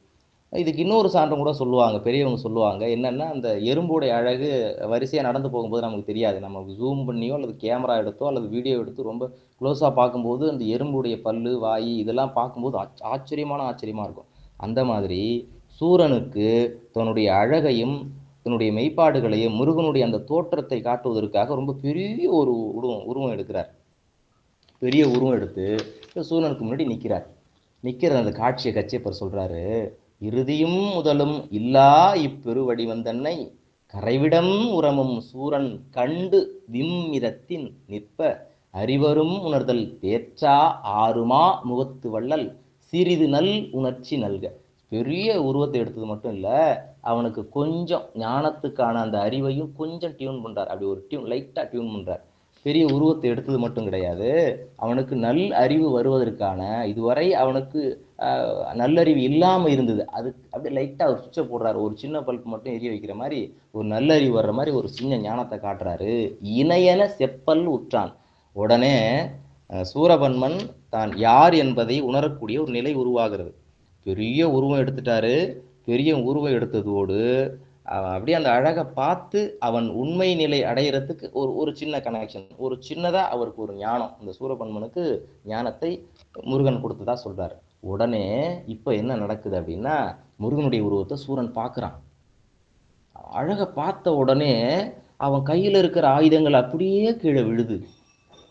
இதுக்கு இன்னொரு சான்றும் கூட சொல்லுவாங்க, பெரியவங்க சொல்லுவாங்க. என்னன்னா, அந்த எறும்புடைய அழகு வரிசையா நடந்து போகும்போது நமக்கு தெரியாது. நம்ம ஜூம் பண்ணியோ அல்லது கேமரா எடுத்தோ அல்லது வீடியோ எடுத்து ரொம்ப க்ளோஸா பார்க்கும்போது அந்த எறும்புடைய பல்லு, வாய் இதெல்லாம் பார்க்கும்போது ஆச்சரியமா இருக்கும். அந்த மாதிரி சூரனுக்கு தன்னுடைய அழகையும் தன்னுடைய மெய்ப்பாடுகளையும் முருகனுடைய அந்த தோற்றத்தை காட்டுவதற்காக ரொம்ப பெரிய ஒரு உருவம் எடுக்கிறார். பெரிய உருவம் எடுத்து சூரனுக்கு முன்னாடி நிக்கிற அந்த காட்சியை கச்சியப்பர் சொல்றாரு. இறுதியும் முதலும் இல்லா இப்பெருவடிவந்தன்னை கரைவிடம் உரமும் சூரன் கண்டு விம்மிரத்தின் நிற்ப அறிவரும் உணர்தல் பேச்சா ஆறுமா முகத்து வள்ளல் சிறிது நல் உணர்ச்சி நல்க. பெரிய உருவத்தை எடுத்தது மட்டும் இல்ல, அவனுக்கு கொஞ்சம் ஞானத்துக்கான அந்த அறிவையும் கொஞ்சம் டியூன் பண்றார். அப்படி ஒரு லைட்டா டியூன் பண்றார். பெரிய உருவத்தை எடுத்தது மட்டும் கிடையாது, அவனுக்கு நல் அறிவு வருவதற்கான, இதுவரை அவனுக்கு நல்லறிவு இல்லாம இருந்தது, அது அப்படியே லைட்டா ஒரு சுவிட்சை போடுறாரு. ஒரு சின்ன பல்ப் மட்டும் எரிய வைக்கிற மாதிரி ஒரு நல்லறிவு வர்ற மாதிரி ஒரு சின்ன ஞானத்தை காட்டுறாரு. இணையன செப்பல் உற்றான். உடனே சூரபன்மன் தான் யார் என்பதை உணரக்கூடிய ஒரு நிலை உருவாகிறது. பெரிய உருவம் எடுத்துட்டாரு. பெரிய உருவம் எடுத்ததோடு அப்படியே அந்த அழகை பார்த்து அவன் உண்மை நிலை அடையிறதுக்கு ஒரு ஒரு சின்ன கனெக்ஷன், ஒரு சின்னதா அவருக்கு ஒரு ஞானம், இந்த சூரபன்மனுக்கு ஞானத்தை முருகன் கொடுத்ததா சொல்றாரு. உடனே இப்ப என்ன நடக்குது அப்படின்னா, முருகனுடைய உருவத்தை சூரன் பார்க்கறான். அழகை பார்த்த உடனே அவன் கையில இருக்கிற ஆயுதங்கள் அப்படியே கீழே விழுது.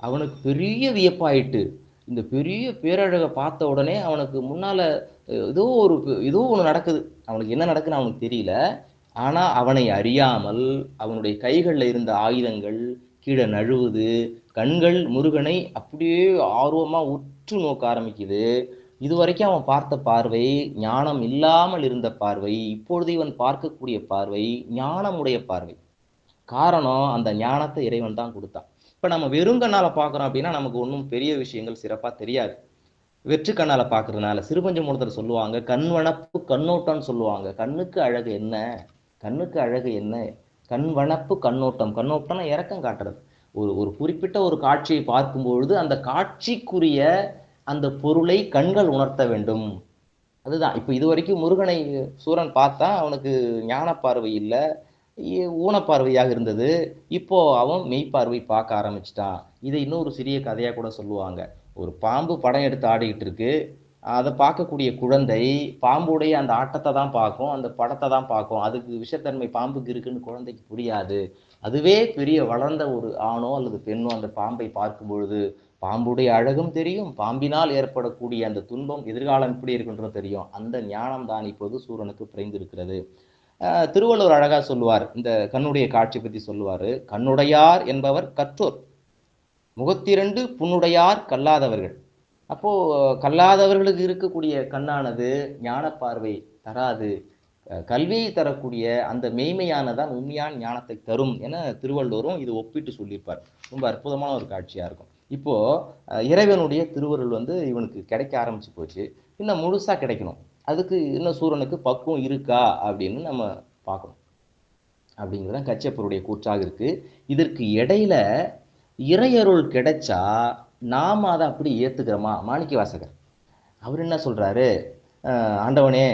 அவனுக்கு பெரிய வியப்பாயிட்டு. இந்த பெரிய பேரழகை பார்த்த உடனே அவனுக்கு முன்னால ஏதோ ஒண்ணு நடக்குது. அவனுக்கு என்ன நடக்குன்னு அவனுக்கு தெரியல. ஆனா அவனை அறியாமல் அவனுடைய கைகள்ல இருந்த ஆயுதங்கள் கீழே நழுவுது. கண்கள் முருகனை அப்படியே ஆர்வமா உற்று நோக்க ஆரம்பிக்குது. இதுவரைக்கும் அவன் பார்த்த பார்வை ஞானம் இல்லாமல் இருந்த பார்வை, இப்பொழுது இவன் பார்க்கக்கூடிய பார்வை ஞானமுடைய பார்வை. காரணம், அந்த ஞானத்தை இறைவன் தான் கொடுத்தான். இப்ப நம்ம வெறுங்கண்ணால பாக்குறோம் அப்படின்னா நமக்கு ஒன்றும் பெரிய விஷயங்கள் சிறப்பா தெரியாது. வெற்று கண்ணால பாக்குறதுனால சிறுபஞ்சமூலத்தில் சொல்லுவாங்க, கண் வனப்பு கண்ணோட்டம்னு சொல்லுவாங்க. கண்ணுக்கு அழகு என்ன? கண்ணுக்கு அழகு என்ன? கண் வனப்பு கண்ணோட்டம். கண்ணோட்டம்னா இறக்கம் காட்டுறது. ஒரு குறிப்பிட்ட ஒரு காட்சியை பார்க்கும்பொழுது அந்த காட்சிக்குரிய அந்த பொருளை கண்கள் உணர்த்த வேண்டும். அதுதான். இப்ப இதுவரைக்கும் முருகனை சூரன் பார்த்தா அவனுக்கு ஞான பார்வை இல்லை, ஊனப்பார்வையாக இருந்தது. இப்போ அவன் மெய்ப்பார்வை பார்க்க ஆரம்பிச்சிட்டான். இதை இன்னொரு சிறிய கதையா கூட சொல்லுவாங்க. ஒரு பாம்பு படம் எடுத்து ஆடிக்கிட்டு இருக்கு. அதை பார்க்கக்கூடிய குழந்தை பாம்புடைய அந்த ஆட்டத்தை தான் பார்க்கும், அந்த படத்தை தான் பார்க்கும். அதுக்கு விஷத்தன்மை பாம்புக்கு இருக்குன்னு குழந்தைக்கு புரியாது. அதுவே பெரிய வளர்ந்த ஒரு ஆணோ அல்லது பெண்ணோ அந்த பாம்பை பார்க்கும் பொழுது பாம்புடைய அழகும் தெரியும், பாம்பினால் ஏற்படக்கூடிய அந்த துன்பம் எதிர்காலம் எப்படி இருக்குன்றது தெரியும். அந்த ஞானம் தான் இப்போது சூரனுக்கு பிறந்திருக்கிறது. திருவள்ளுவர் அழகா சொல்லுவார், இந்த கண்ணுடைய காட்சி பத்தி சொல்லுவாரு. கண்ணுடையார் என்பவர் கற்றோர், முகத்திரண்டு புண்ணுடையார் கல்லாதவர்கள். அப்போ கல்லாதவர்களுக்கு இருக்கக்கூடிய கண்ணானது ஞான பார்வை தராது. கல்வியை தரக்கூடிய அந்த மெய்மையானதான் உண்மையான ஞானத்தை தரும் என திருவள்ளுவரும் இது ஒப்பிட்டு சொல்லியிருப்பார். ரொம்ப அற்புதமான ஒரு காட்சியா இருக்கும். இப்போ இறைவனுடைய திருவருள் இவனுக்கு கிடைக்க ஆரம்பிச்சு போச்சு. இன்னும் முழுசா கிடைக்கணும். அதுக்கு இன்னும் சூரனுக்கு பக்குவம் இருக்கா அப்படின்னு நம்ம பார்க்கணும். அப்படிங்கிறதான் கச்சப்பருடைய கூற்றாக இருக்கு. இதற்கு இடையில இறையருள் கிடைச்சா நாம அதை அப்படி ஏத்துக்கிறோமா? மாணிக்க வாசகர் அவர் என்ன சொல்றாரு, ஆண்டவனே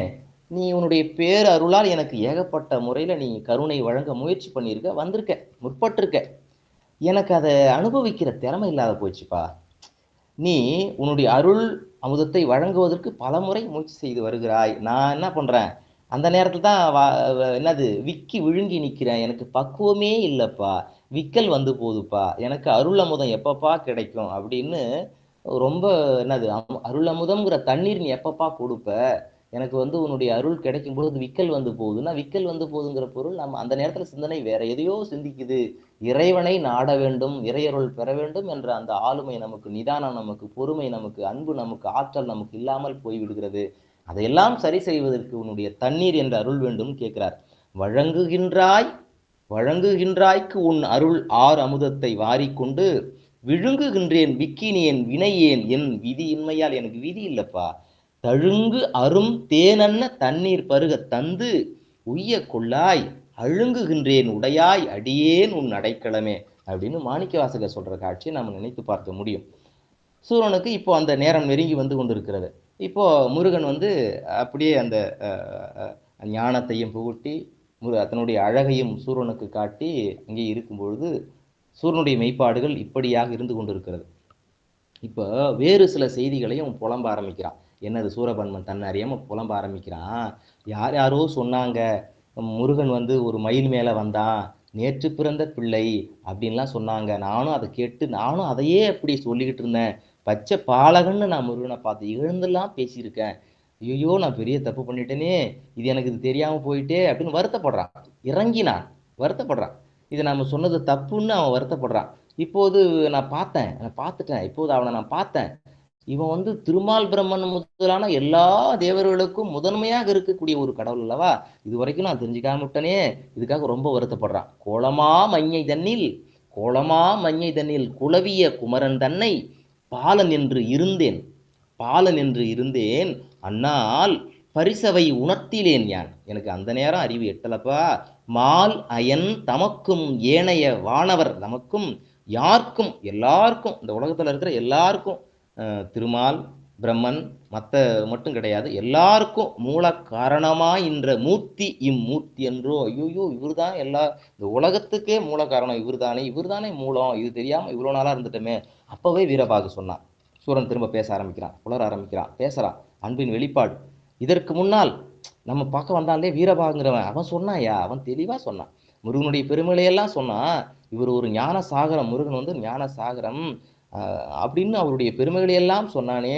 நீ உன்னுடைய பேரருளால் எனக்கு ஏகப்பட்ட முறையில நீ கருணை வழங்க முயற்சி பண்ணியிருக்க, வந்திருக்க, முற்பட்டிருக்க. எனக்கு அதை அனுபவிக்கிற திறமை இல்லாத போச்சுப்பா. நீ உன்னுடைய அருள் அமுதத்தை வழங்குவதற்கு பல முறை முயற்சி செய்து வருகிறாய். நான் என்ன பண்றேன், அந்த நேரத்துல தான் என்னது விக்கி விழுங்கி நிக்கிறேன். எனக்கு பக்குவமே இல்லைப்பா, விக்கல் வந்து போகுதுப்பா, எனக்கு அருள் அமுதம் எப்பப்பா கிடைக்கும் அப்படின்னு ரொம்ப என்னது அருள் அமுதம்ங்கிற தண்ணீர் நீ எப்பப்பா கொடுப்ப, எனக்கு உன்னுடைய அருள் கிடைக்கும் பொழுது விக்கல் வந்து போகுதுன்னா, விக்கல் வந்து போகுதுங்கிற பொருள் நம்ம அந்த நேரத்துல சிந்தனை வேற எதையோ சிந்திக்குது. இறைவனை நாட வேண்டும், இறையருள் பெற வேண்டும் என்ற அந்த ஆளுமை நமக்கு, நிதானம் நமக்கு, பொறுமை நமக்கு, அன்பு நமக்கு, ஆற்றல் நமக்கு இல்லாமல் போய்விடுகிறது. அதையெல்லாம் சரி செய்வதற்கு உன்னுடைய தண்ணீர் என்ற அருள் வேண்டும் கேட்கிறார். வழங்குகின்றாய்க்கு உன் அருள் ஆர் அமுதத்தை வாரிக்கொண்டு விழுங்குகின்றேன் விக்கினேன் வினையேன் என் விதியின்மையால். எனக்கு விதி இல்லப்பா, தழுங்கு அரும் தேனன்ன தண்ணீர் பருக தந்து உய்ய கொள்ளாய் அழுங்குகின்றேன் உடையாய் அடியேன் உன் அடைக்கலமே அப்படின்னு மாணிக்க வாசகர் சொல்ற காட்சியை நம்ம நினைத்து பார்க்க முடியும். சூரனுக்கு இப்போ அந்த நேரம் நெருங்கி வந்து கொண்டிருக்கிறது. இப்போ முருகன் அப்படியே அந்த ஞானத்தையும் புகுட்டி தன்னுடைய அழகையும் சூரனுக்கு காட்டி அங்கே இருக்கும் பொழுது சூரனுடைய மெய்ப்பாடுகள் இப்படியாக இருந்து கொண்டிருக்கிறது. இப்போ வேறு சில செய்திகளையும் புலம்ப ஆரம்பிக்கிறான். என்னது, சூரபன்மன் தன்னை அறியாம புலம்ப ஆரம்பிக்கிறான். யாரோ சொன்னாங்க, முருகன் ஒரு மயில் மேல வந்தான், நேற்று பிறந்த பிள்ளை அப்படின்லாம் சொன்னாங்க. நானும் அதை கேட்டு நானும் அதையே அப்படி சொல்லிக்கிட்டு இருந்தேன். பச்சை பாலகன்னு நான் முருகனை பார்த்து இழந்தெல்லாம் பேசியிருக்கேன். ஐயோ நான் பெரிய தப்பு பண்ணிட்டேனே, இது தெரியாம போயிட்டே அப்படின்னு வருத்தப்படுறான். இறங்கினான், வருத்தப்படுறான். இதை நம்ம சொன்னது தப்புன்னு அவன் வருத்தப்படுறான். இப்போது நான் பார்த்துட்டேன், இப்போது அவனை நான் பார்த்தேன். இவன் திருமால் பிரம்மன் முதலான எல்லா தேவர்களுக்கும் முதன்மையாக இருக்கக்கூடிய ஒரு கடவுள் அல்லவா, இது வரைக்கும் நான் தெரிஞ்சுக்காம விட்டனே, இதுக்காக ரொம்ப வருத்தப்படுறான். கோலமா மஞ்சை தண்ணில் குளவிய குமரன் தன்னை பாலன் என்று இருந்தேன் அன்னால் பரிசவை உணர்த்திலேன் யான். எனக்கு அந்த நேரம் அறிவு எட்டலப்பா. மால் அயன் தமக்கும் ஏனைய வானவர் நமக்கும் யாருக்கும் எல்லாருக்கும், இந்த உலகத்துல இருக்கிற எல்லாருக்கும், திருமால் பிரம்மன் மற்ற மட்டும் கிடையாது, எல்லாருக்கும் மூல காரணமா என்ற மூர்த்தி இம்மூர்த்தி என்றோ. ஐயோ, இவர்தான் எல்லா இந்த உலகத்துக்கே மூல காரணம் இவர்தானே மூலம், இது தெரியாம இவ்வளவு நாளா இருந்துட்டோமே. அப்பவே வீரபாகு சொன்னான். சூரன் திரும்ப பேச ஆரம்பிக்கிறான், புலர ஆரம்பிக்கிறான், பேசுறான். அன்பின் வெளிப்பாடு. இதற்கு முன்னால் நம்ம பார்க்க வந்தாலே வீரபாகுங்கிறவன் அவன் சொன்னாயா, அவன் தெளிவா சொன்னான். முருகனுடைய பெருமையெல்லாம் சொன்னான். இவர் ஒரு ஞான சாகரம், முருகன் வந்து ஞான சாகரம் அப்படின்னு அவருடைய பெருமைகளை எல்லாம் சொன்னானே.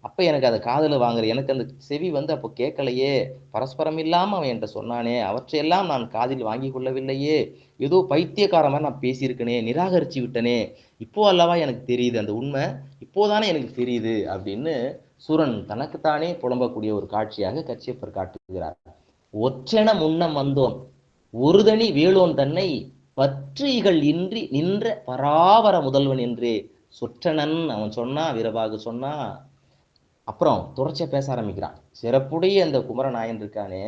அப்ப எனக்கு அதை காதுல வாங்குற, எனக்கு அந்த செவி வந்து அப்போ கேட்கலையே. பரஸ்பரம் இல்லாம அவன் என்கிட்ட சொன்னானே, அவற்றையெல்லாம் நான் காதில் வாங்கி கொள்ளவில்லையே. ஏதோ பைத்தியக்காரமா நான் பேசியிருக்கனே, நிராகரிச்சு விட்டனே. இப்போ அல்லவா எனக்கு தெரியுது அந்த உண்மை, இப்போதானே எனக்கு தெரியுது அப்படின்னு சூரன் தனக்குத்தானே புலம்பக்கூடிய ஒரு காட்சியாக கச்சியப்பர் காட்டுகிறார். ஒற்றென முன்னம் வந்தோன் ஒருதனி வேளோன் தன்னை பற்றிகள் இன்றி நின்ற பராவர முதல்வன் என்றே சொற்றனன் அவன் சொன்னா, வீரபாகு சொன்னா. அப்புறம் தொடர்ச்சியா பேச ஆரம்பிக்கிறான். சிறப்புடைய அந்த குமரநாயன் இருக்கானே,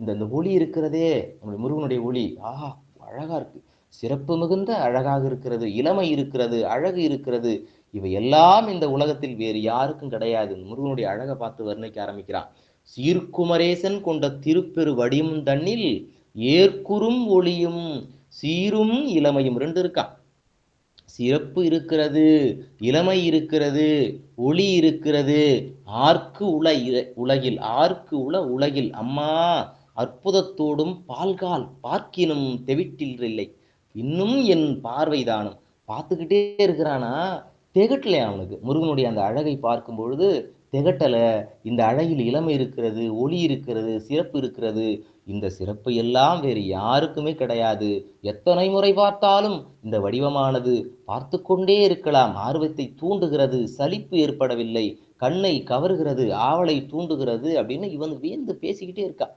இந்த ஒளி இருக்கிறதே, நம்முடைய முருகனுடைய ஒளி, ஆஹா அழகா இருக்கு, சிறப்பு மிகுந்த அழகாக இருக்கிறது, இளமை இருக்கிறது, அழகு இருக்கிறது. இவை எல்லாம் இந்த உலகத்தில் வேறு யாருக்கும் கிடையாது. முருகனுடைய அழகை பார்த்து வர்ணிக்க ஆரம்பிக்கிறான். சீர்குமரேசன் கொண்ட திருப்பெரு வடியும் தன்னில் ஏற்குறும் ஒளியும் சீரும் இளமையும் ரெண்டு இருக்கான். சிறப்பு இருக்கிறது, இளமை இருக்கிறது, ஒளி இருக்கிறது. ஆர்க்கு உலகில் ஆர்க்கு உலகில் அம்மா அற்புதத்தோடும் பால்கால் பார்க்கினும் தெவிட்டில் இல்லை. இன்னும் என் பார்வைதானும். பார்த்துக்கிட்டே இருக்கிறானா, திகட்டலையா அவனுக்கு. முருகனுடைய அந்த அழகை பார்க்கும் பொழுது திகட்டல. இந்த அழகில் இளமை இருக்கிறது, ஒளி இருக்கிறது, சிறப்பு இருக்கிறது. இந்த சிறப்பு எல்லாம் வேறு யாருக்குமே கிடையாது. எத்தனை முறை பார்த்தாலும் இந்த வடிவமானது பார்த்து கொண்டே இருக்கலாம். ஆர்வத்தை தூண்டுகிறது, சலிப்பு ஏற்படவில்லை, கண்ணை கவருகிறது, ஆவலை தூண்டுகிறது அப்படின்னு இவன் வியந்து பேசிக்கிட்டே இருக்கா.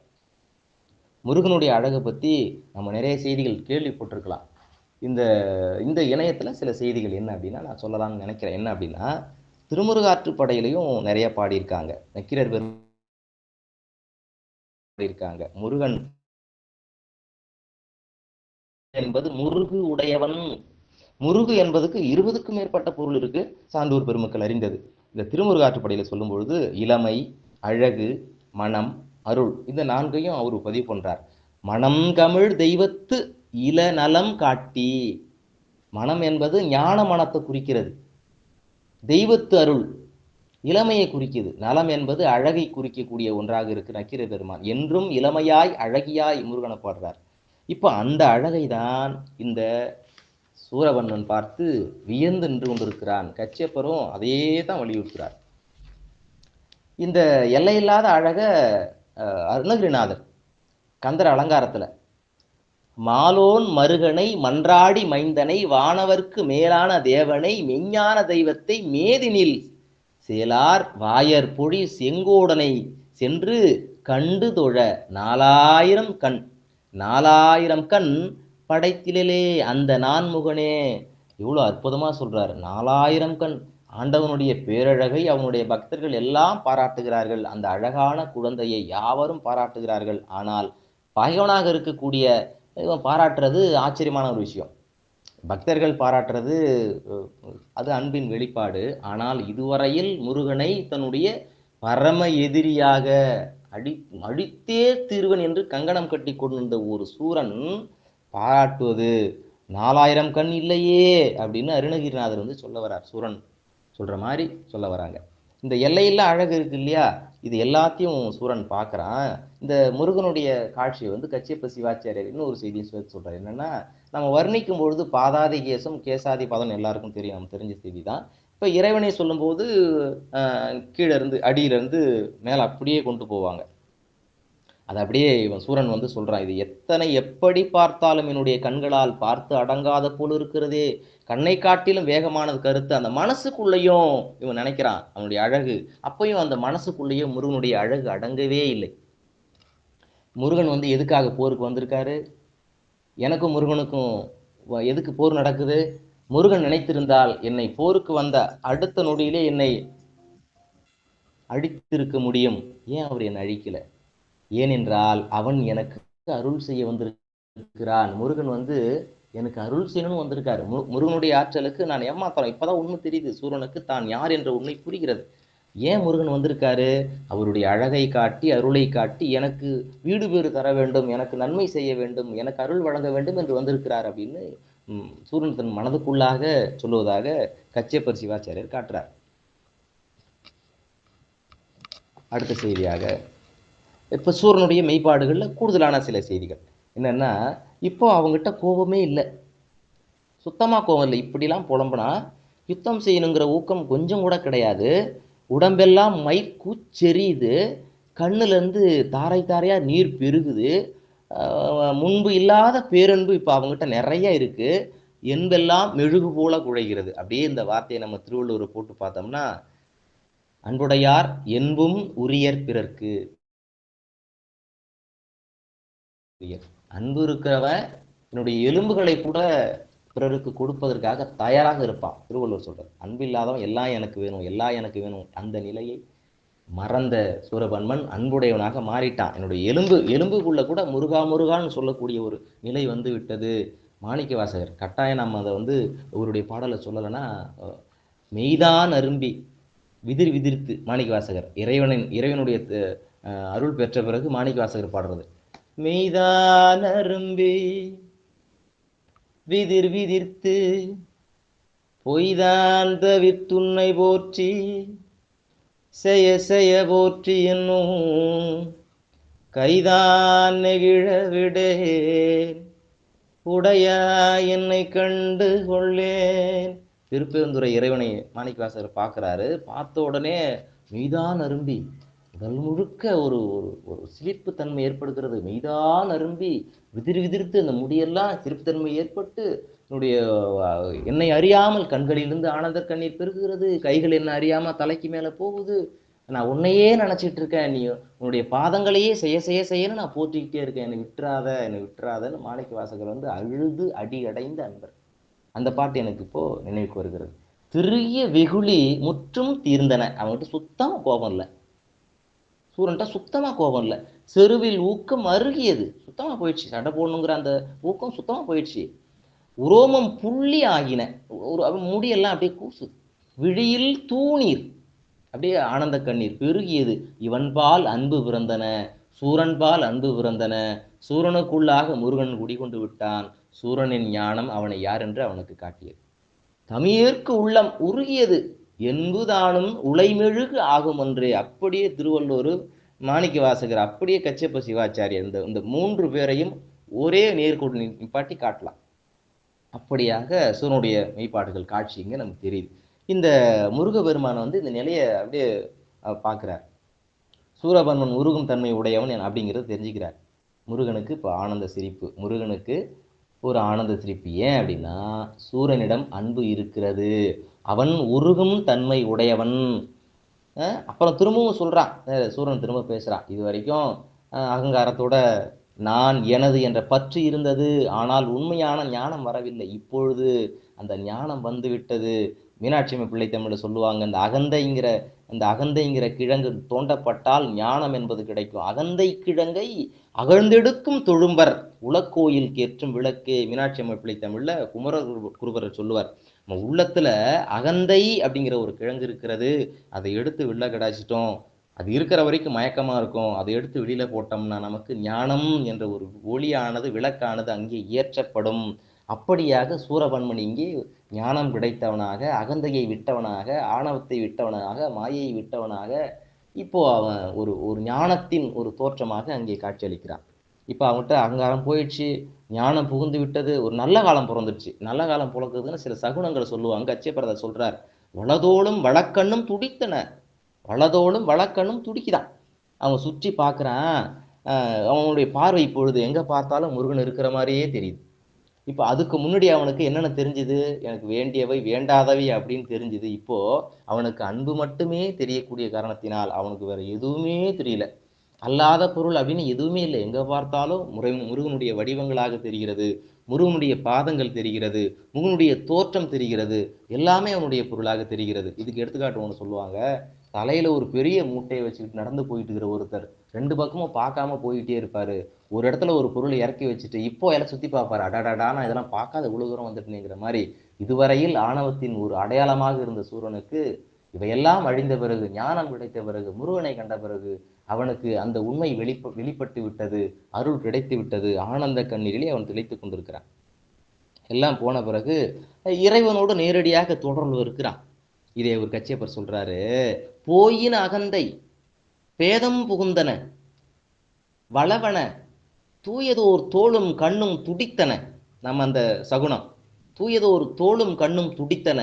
முருகனுடைய அழகை பத்தி நம்ம நிறைய செய்திகள் கேள்விப்பட்டிருக்கலாம். இந்த இந்த இணையத்துல சில செய்திகள் என்ன அப்படின்னா நான் சொல்லலாம்னு நினைக்கிறேன். என்ன அப்படின்னா, திருமுருகாற்றுப்படையிலையும் நிறைய பாடியிருக்காங்க, நக்கீரர் இருக்காங்க. முருகன் என்பது முருகு உடையவன். முருகு என்பதுக்கு 20க்கும் மேற்பட்ட பொருள் இருக்கு, சான்றோர் பெருமக்கள் அறிந்தது. இந்த திருமுருகாற்றுப்படையில சொல்லும் பொழுது இளமை, அழகு, மனம், அருள், இந்த 4ஐயும் அவர் பதிவு பண்றார். மனம் கமிழ் தெய்வத்து இளநலம் காட்டி. மனம் என்பது ஞான மனத்தை குறிக்கிறது. தெய்வத்து அருள் இளமையை குறிக்குது. நலம் என்பது அழகை குறிக்கக்கூடிய ஒன்றாக இருக்கு. நக்கீர பெருமான் என்றும் இளமையாய் அழகியாய் முருகனை பாடுறார். இப்ப அந்த அழகை தான் இந்த சூரவண்ணன் பார்த்து வியந்து நின்று கொண்டிருக்கிறான். கச்சியப்பரும் அதே தான் வலியுறுத்துறார். இந்த எல்லையில்லாத அழக அருணகிரிநாதர் கந்தர் அலங்காரத்துல மாலோன் மருகனை மன்றாடி மைந்தனை வானவர்க்கு மேலான தேவனை மெஞ்ஞான தெய்வத்தை மேதினில் சேலார் வாயர் பொழி செங்கோடனை சென்று கண்டு தொழ 4000 கண் 4000 கண் படைத்திலே அந்த நான்முகனே. இவ்வளவு அற்புதமா சொல்றாரு. 4000 கண் ஆண்டவனுடைய பேரழகை அவனுடைய பக்தர்கள் எல்லாம் பாராட்டுகிறார்கள். அந்த அழகான குழந்தையை யாவரும் பாராட்டுகிறார்கள். ஆனால் பகைவனாக இருக்கக்கூடிய இவன் பாராட்டுறது ஆச்சரியமான ஒரு விஷயம். பக்தர்கள் பாராட்டுறது அது அன்பின் வெளிப்பாடு. ஆனால் இதுவரையில் முருகனை தன்னுடைய பரம எதிரியாக அழித்தே தீர்வன் என்று கங்கணம் கட்டி கொண்டிருந்த ஒரு சூரன் பாராட்டுவது 4000 கண் இல்லையே அப்படின்னு அருணகிரிநாதர் வந்து சொல்ல வரார். சூரன் சொல்ற மாதிரி சொல்ல வராங்க. இந்த எல்லையில்லா அழகு இருக்கு இல்லையா, இது எல்லாத்தையும் சூரன் பார்க்கறான். இந்த முருகனுடைய காட்சியை வந்து கச்சியப்ப சிவாச்சாரியர் இன்னொரு செய்தியும் சேர்த்து சொல்றாரு. என்னன்னா, நம்ம வர்ணிக்கும் பொழுது பாதாதி கேசம் கேசாதி பதம் எல்லாருக்கும் தெரியும், நம்ம தெரிஞ்ச செய்தி தான். இப்ப இறைவனை சொல்லும்போது கீழே இருந்து அடியில இருந்து மேல அப்படியே கொண்டு போவாங்க. அது அப்படியே இவன் சூரன் வந்து சொல்றான், இது எத்தனை எப்படி பார்த்தாலும் என்னுடைய கண்களால் பார்த்து அடங்காத போல இருக்கிறதே. கண்ணை காட்டிலும் வேகமானது கருத்து. அந்த மனசுக்குள்ளேயும் இவன் நினைக்கிறான் அவனுடைய அழகு. அப்பயும் அந்த மனசுக்குள்ளேயும் முருகனுடைய அழகு அடங்கவே இல்லை. முருகன் வந்து எதுக்காக போருக்கு வந்திருக்காரு? எனக்கும் முருகனுக்கும் எதுக்கு போர் நடக்குது? முருகன் நினைத்திருந்தால் என்னை போருக்கு வந்த அடுத்த நொடியிலே என்னை அழித்திருக்க முடியும். ஏன் அவர் என்னை அழிக்கல? ஏனென்றால் அவன் எனக்கு அருள் செய்ய வந்திருக்கிறான். முருகன் வந்து எனக்கு அருள் செய்யணும்னு வந்திருக்காரு. முருகனுடைய ஆற்றலுக்கு நான் ஏமாத்தலாம். இப்பதான் உண்மை தெரியுது சூரனுக்கு தான் யார் என்ற உண்மை புரிகிறது. ஏன் முருகன் வந்திருக்காரு? அவருடைய அழகை காட்டி, அருளை காட்டி, எனக்கு வீடு பேறு தர வேண்டும், எனக்கு நன்மை செய்ய வேண்டும், எனக்கு அருள் வழங்க வேண்டும் என்று வந்திருக்கிறார் அப்படின்னு சூரன் தன் மனதுக்குள்ளாக சொல்லுவதாக கச்சியப்பர் சிவாச்சாரியர் காட்டுறார். அடுத்த செய்தியாக இப்போ சூரனுடைய மெய்ப்பாடுகள்ல கூடுதலான சில செய்திகள் என்னன்னா, இப்போ அவங்ககிட்ட கோபமே இல்லை, சுத்தமா கோபம் இல்லை. இப்படிலாம் புலம்புனா யுத்தம் செய்யணுங்கிற ஊக்கம் கொஞ்சம் கூட கிடையாது. உடம்பெல்லாம் மைக்கூச்செரியுது, கண்ணுல இருந்து தாரை தாரையா நீர் பெருகுது. முன்பு இல்லாத பேரன்பு இப்போ அவங்ககிட்ட நிறைய இருக்கு. என்பெல்லாம் மெழுகு போல குழைகிறது. அப்படியே இந்த வார்த்தையை நம்ம திருவள்ளுவரை போட்டு பார்த்தோம்னா, அன்புடையார் என்பும் உரியர் பிறர்க்கு. அன்பு இருக்கிறவன் என்னுடைய எலும்புகளை கூட பிறருக்கு கொடுப்பதற்காக தயாராக இருப்பான். திருவள்ளுவர் சொல்றார், அன்பு இல்லாதவன் எல்லாம் எனக்கு வேணும், எல்லாம் எனக்கு வேணும், அந்த நிலையை மறந்த சூரபன்மன் அன்புடையவனாக மாறிட்டான். என்னுடைய எலும்புக்குள்ள கூட முருகா முருகான்னு சொல்லக்கூடிய ஒரு நிலை வந்து விட்டது. மாணிக்க வாசகர் கட்டாயம் நம்ம அதை வந்து அவருடைய பாடலை சொல்லலைன்னா, மெய்தான் அரும்பி விதிர் விதிர்த்து மாணிக்க வாசகர் இறைவனுடைய அருள் பெற்ற பிறகு மாணிக்க வாசகர் பாடுறது, மெய்தான் அரும்பி விதிர் விதிர்த்து பொய்தான் தவிர்த்துன்னை போற்றி செய்ய செய்ய போற்றி என்னும் கைதான் நெகிழ விடேன் உடையா என்னை கண்டு கொள்ளேன். திருப்பெருந்துறை இறைவனை மாணிக்கவாசகர் பார்க்குறாரு. பார்த்த உடனே மெய்தான் அரும்பி உடல் முழுக்க ஒரு ஒரு சிலிர்ப்பு தன்மை ஏற்படுகிறது. மெய்தான் அரும்பி விதிர் விதிர்த்து அந்த முடியெல்லாம் சிரிப்புத்தன்மை ஏற்பட்டு என்னுடைய என்னை அறியாமல் கண்களிலிருந்து ஆனந்த கண்ணீர் பெருகுகிறது. கைகள் என்ன அறியாம தலைக்கு மேல போகுது. நான் உன்னையே நினைச்சிட்டு இருக்கேன், நீ உன்னுடைய பாதங்களையே செய்ய செய்ய செய்யன்னு நான் போற்றிக்கிட்டே இருக்கேன், என்னை விட்டுறாதன்னு மாணிக்க வாசகர் வந்து அழுது அடி அடைந்த அன்பர். அந்த பாட்டு எனக்கு இப்போ நினைவுக்கு வருகிறது. பெரிய வெகுளி முற்றும் தீர்ந்தன. அவங்ககிட்ட சுத்தமா கோபம் இல்லை, சூரன்ட்ட சுத்தமா கோபம் இல்லை. செருவில் ஊக்கம் அருகியது, சுத்தமா போயிடுச்சு. சண்டை போடணுங்கிற அந்த ஊக்கம் சுத்தமா போயிடுச்சு. உரோமம் புள்ளி ஆகின, ஒரு முடியெல்லாம் அப்படியே கூசுது. விழியில் தூணீர், அப்படியே ஆனந்த கண்ணீர் பெருகியது. இவன்பால் அன்பு பிறந்தன, சூரன்பால் அன்பு பிறந்தன. சூரனுக்குள்ளாக முருகன் குடிகொண்டு விட்டான். சூரனின் ஞானம் அவனை யார் என்று அவனுக்கு காட்டியது. தமிழேற்கு உள்ளம் உருகியது, என்புதானும் உலைமெழுகு ஆகும் ஒன்றே. அப்படியே திருவள்ளுவர், மாணிக்க வாசகர், அப்படியே கச்சியப்ப சிவாச்சாரியர், இந்த மூன்று பேரையும் ஒரே நேர்கோடு நிப்பாட்டி காட்டலாம். அப்படியாக சூரனுடைய மெய்ப்பாடுகள் காட்சி இங்க நமக்கு தெரியுது. இந்த முருகபெருமான் வந்து இந்த நிலையை அப்படியே பார்க்கிறார். சூரபன்மன் உருகும் தன்மை உடையவன் அப்படிங்கிறது தெரிஞ்சுக்கிறார். முருகனுக்கு இப்போ ஆனந்த சிரிப்பு, முருகனுக்கு ஒரு ஆனந்த சிரிப்பு. ஏன் அப்படின்னா, சூரனிடம் அன்பு இருக்கிறது, அவன் உருகும் தன்மை உடையவன். அப்புறம் திரும்பவும் சொல்றான், சூரன் திரும்ப பேசுறான், இது வரைக்கும் அகங்காரத்தோட நான் எனது என்ற பற்று இருந்தது, ஆனால் உண்மையான ஞானம் வரவில்லை. இப்பொழுது அந்த ஞானம் வந்து விட்டது. மீனாட்சி அம்மை பிள்ளை தமிழ்ல சொல்லுவாங்க, அந்த அகந்தைங்கிற கிழங்கு தோண்டப்பட்டால் ஞானம் என்பது கிடைக்கும். அகந்தை கிழங்கை அகழ்ந்தெடுக்கும் தொழும்பர் உலக்கோயில் கேற்றும் விளக்கே. மீனாட்சி அம்மை பிள்ளை தமிழ்ல குமர குருபரர் சொல்லுவார், நம்ம உள்ளத்துல அகந்தை அப்படிங்கிற ஒரு கிழங்கு இருக்கிறது, அதை எடுத்து வெளில கடாச்சிட்டோம், அது இருக்கிற வரைக்கும் மயக்கமா இருக்கும், அதை எடுத்து வெளியில போட்டோம்னா நமக்கு ஞானம் என்ற ஒரு ஒளியானது, விளக்கானது அங்கே ஏற்றப்படும். அப்படியாக சூரபன்மன் இங்கே ஞானம் கிடைத்தவனாக, அகந்தையை விட்டவனாக, ஆணவத்தை விட்டவனாக, மாயையை விட்டவனாக, இப்போ அவன் ஒரு ஞானத்தின் ஒரு தோற்றமாக அங்கே காட்சியளிக்கிறான். இப்போ அவன்கிட்ட அகங்காரம் போயிடுச்சு, ஞானம் புகுந்து விட்டது, ஒரு நல்ல காலம் பிறந்துடுச்சு. நல்ல காலம் பிறக்குதுன்னு சில சகுனங்களை சொல்லுவாங்க. கச்சியப்பரதர் சொல்றார், வலதோளும் வழக்கண்ணும் துடித்தன. வலதோளும் வழக்கண்ணும் துடிக்குதான். அவன் சுற்றி பார்க்குறான், அவனுடைய பார்வை இப்பொழுது எங்க பார்த்தாலும் முருகன் இருக்கிற மாதிரியே தெரியுது. இப்போ அதுக்கு முன்னாடி அவனுக்கு என்னென்ன தெரிஞ்சுது, எனக்கு வேண்டியவை வேண்டாதவை அப்படின்னு தெரிஞ்சுது. இப்போ அவனுக்கு அன்பு மட்டுமே தெரியக்கூடிய காரணத்தினால் அவனுக்கு வேற எதுவுமே தெரியல. அல்லாத பொருள் அப்படின்னு எதுவுமே இல்லை. எங்க பார்த்தாலும் முருகனுடைய வடிவங்களாக தெரிகிறது, முருகனுடைய பாதங்கள் தெரிகிறது, முருகனுடைய தோற்றம் தெரிகிறது, எல்லாமே அவனுடைய பொருளாக தெரிகிறது. இதுக்கு எடுத்துக்காட்டு ஒன்று சொல்லுவாங்க, தலையில ஒரு பெரிய மூட்டையை வச்சுக்கிட்டு நடந்து போயிட்டு இருக்கிற ஒருத்தர் ரெண்டு பக்கமும் பார்க்காம போயிட்டே இருப்பாரு. ஒரு இடத்துல ஒரு பொருளை இறக்கி வச்சுட்டு இப்போ எல்லாம் சுத்தி பார்ப்பாரு, அடாடாடா நான் இதெல்லாம் பார்க்காத இவ்வளவு தூரம் வந்துட்டுங்கிற மாதிரி. இதுவரையில் ஆணவத்தின் ஒரு அடையாளமாக இருந்த சூரனுக்கு இவையெல்லாம் அழிந்த பிறகு, ஞானம் கிடைத்த பிறகு, முருகனை கண்ட பிறகு அவனுக்கு அந்த உண்மை வெளிப்பட்டு விட்டது, அருள் கிடைத்து விட்டது, ஆனந்த கண்ணீரிலே அவன் திளைத்துக் கொண்டிருக்கிறான். எல்லாம் போன பிறகு இறைவனோடு நேரடியாக தொடர்பு இருக்கிறான். இதே ஒரு கச்சியப்பர் சொல்றாரு, போயின் அகந்தை பேதம் புகுந்தன வளவன தூயதோர் தோளும் கண்ணும் துடித்தன. நம்ம அந்த சகுனம், தூயதோர் தோளும் கண்ணும் துடித்தன,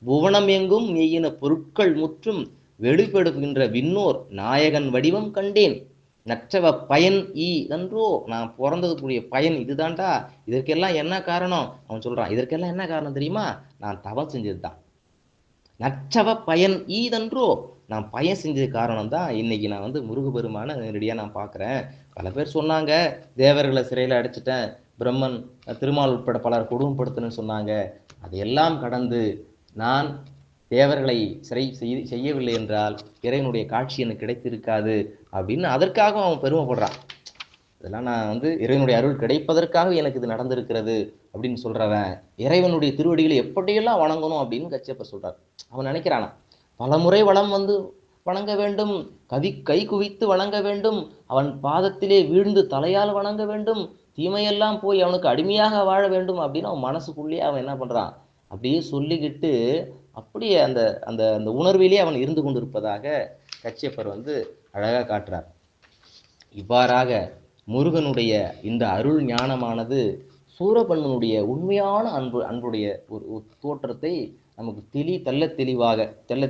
புவனம் எங்கும் மெய்யின பொருட்கள் முற்றும் வெளிப்படுகின்ற விண்ணோர் நாயகன் வடிவம் கண்டேன். நற்றவ பயன் நன்றோ, நான் பிறந்ததுக்குரிய பயன் இதுதான்டா. இதற்கெல்லாம் என்ன காரணம்? அவன் சொல்றான், இதற்கெல்லாம் என்ன காரணம் தெரியுமா? நான் தவம் செஞ்சதுதான். நற்றவ பயன் ஈதன்றோ, நான் பயன் செஞ்சது காரணம் தான் இன்னைக்கு நான் வந்து முருகபெருமான நேரடியாக நான் பார்க்குறேன். பல பேர் சொன்னாங்க, தேவர்களை சிறையில் அடைச்சிட்டேன், பிரம்மன் திருமால் உட்பட பலர் கொடுமைப்படுத்தணும்னு சொன்னாங்க. அதையெல்லாம் கடந்து நான் தேவர்களை சிறை செய்யவில்லை என்றால் இறைவனுடைய காட்சி எனக்கு கிடைத்திருக்காது அப்படின்னு அதற்காக அவன் பெருமைப்படுறான். இதெல்லாம் நான் வந்து இறைவனுடைய அருள் கிடைப்பதற்காக எனக்கு இது நடந்திருக்கிறது அப்படின்னு சொல்றவன் இறைவனுடைய திருவடிகளை எப்படியெல்லாம் வணங்கணும் அப்படின்னு கச்சியப்பர் சொல்றார். அவன் நினைக்கிறானா, பல முறை வளம் வந்து வணங்க வேண்டும், கை குவித்து வணங்க வேண்டும், அவன் பாதத்திலே வீழ்ந்து தலையால் வணங்க வேண்டும், தீமையெல்லாம் போய் அவனுக்கு அடிமையாக வாழ வேண்டும் அப்படின்னு அவன் மனசுக்குள்ளேயே அவன் என்ன பண்றான், அப்படியே சொல்லிக்கிட்டு அப்படியே அந்த அந்த அந்த உணர்விலே அவன் இருந்து கொண்டிருப்பதாக கச்சியப்பர் வந்து அழகா காட்டுறார். இவ்வாறாக முருகனுடைய இந்த அருள் ஞானமானது சூரபன்மனுடைய உண்மையான அன்புடைய ஒரு தோற்றத்தை நமக்கு தெள்ள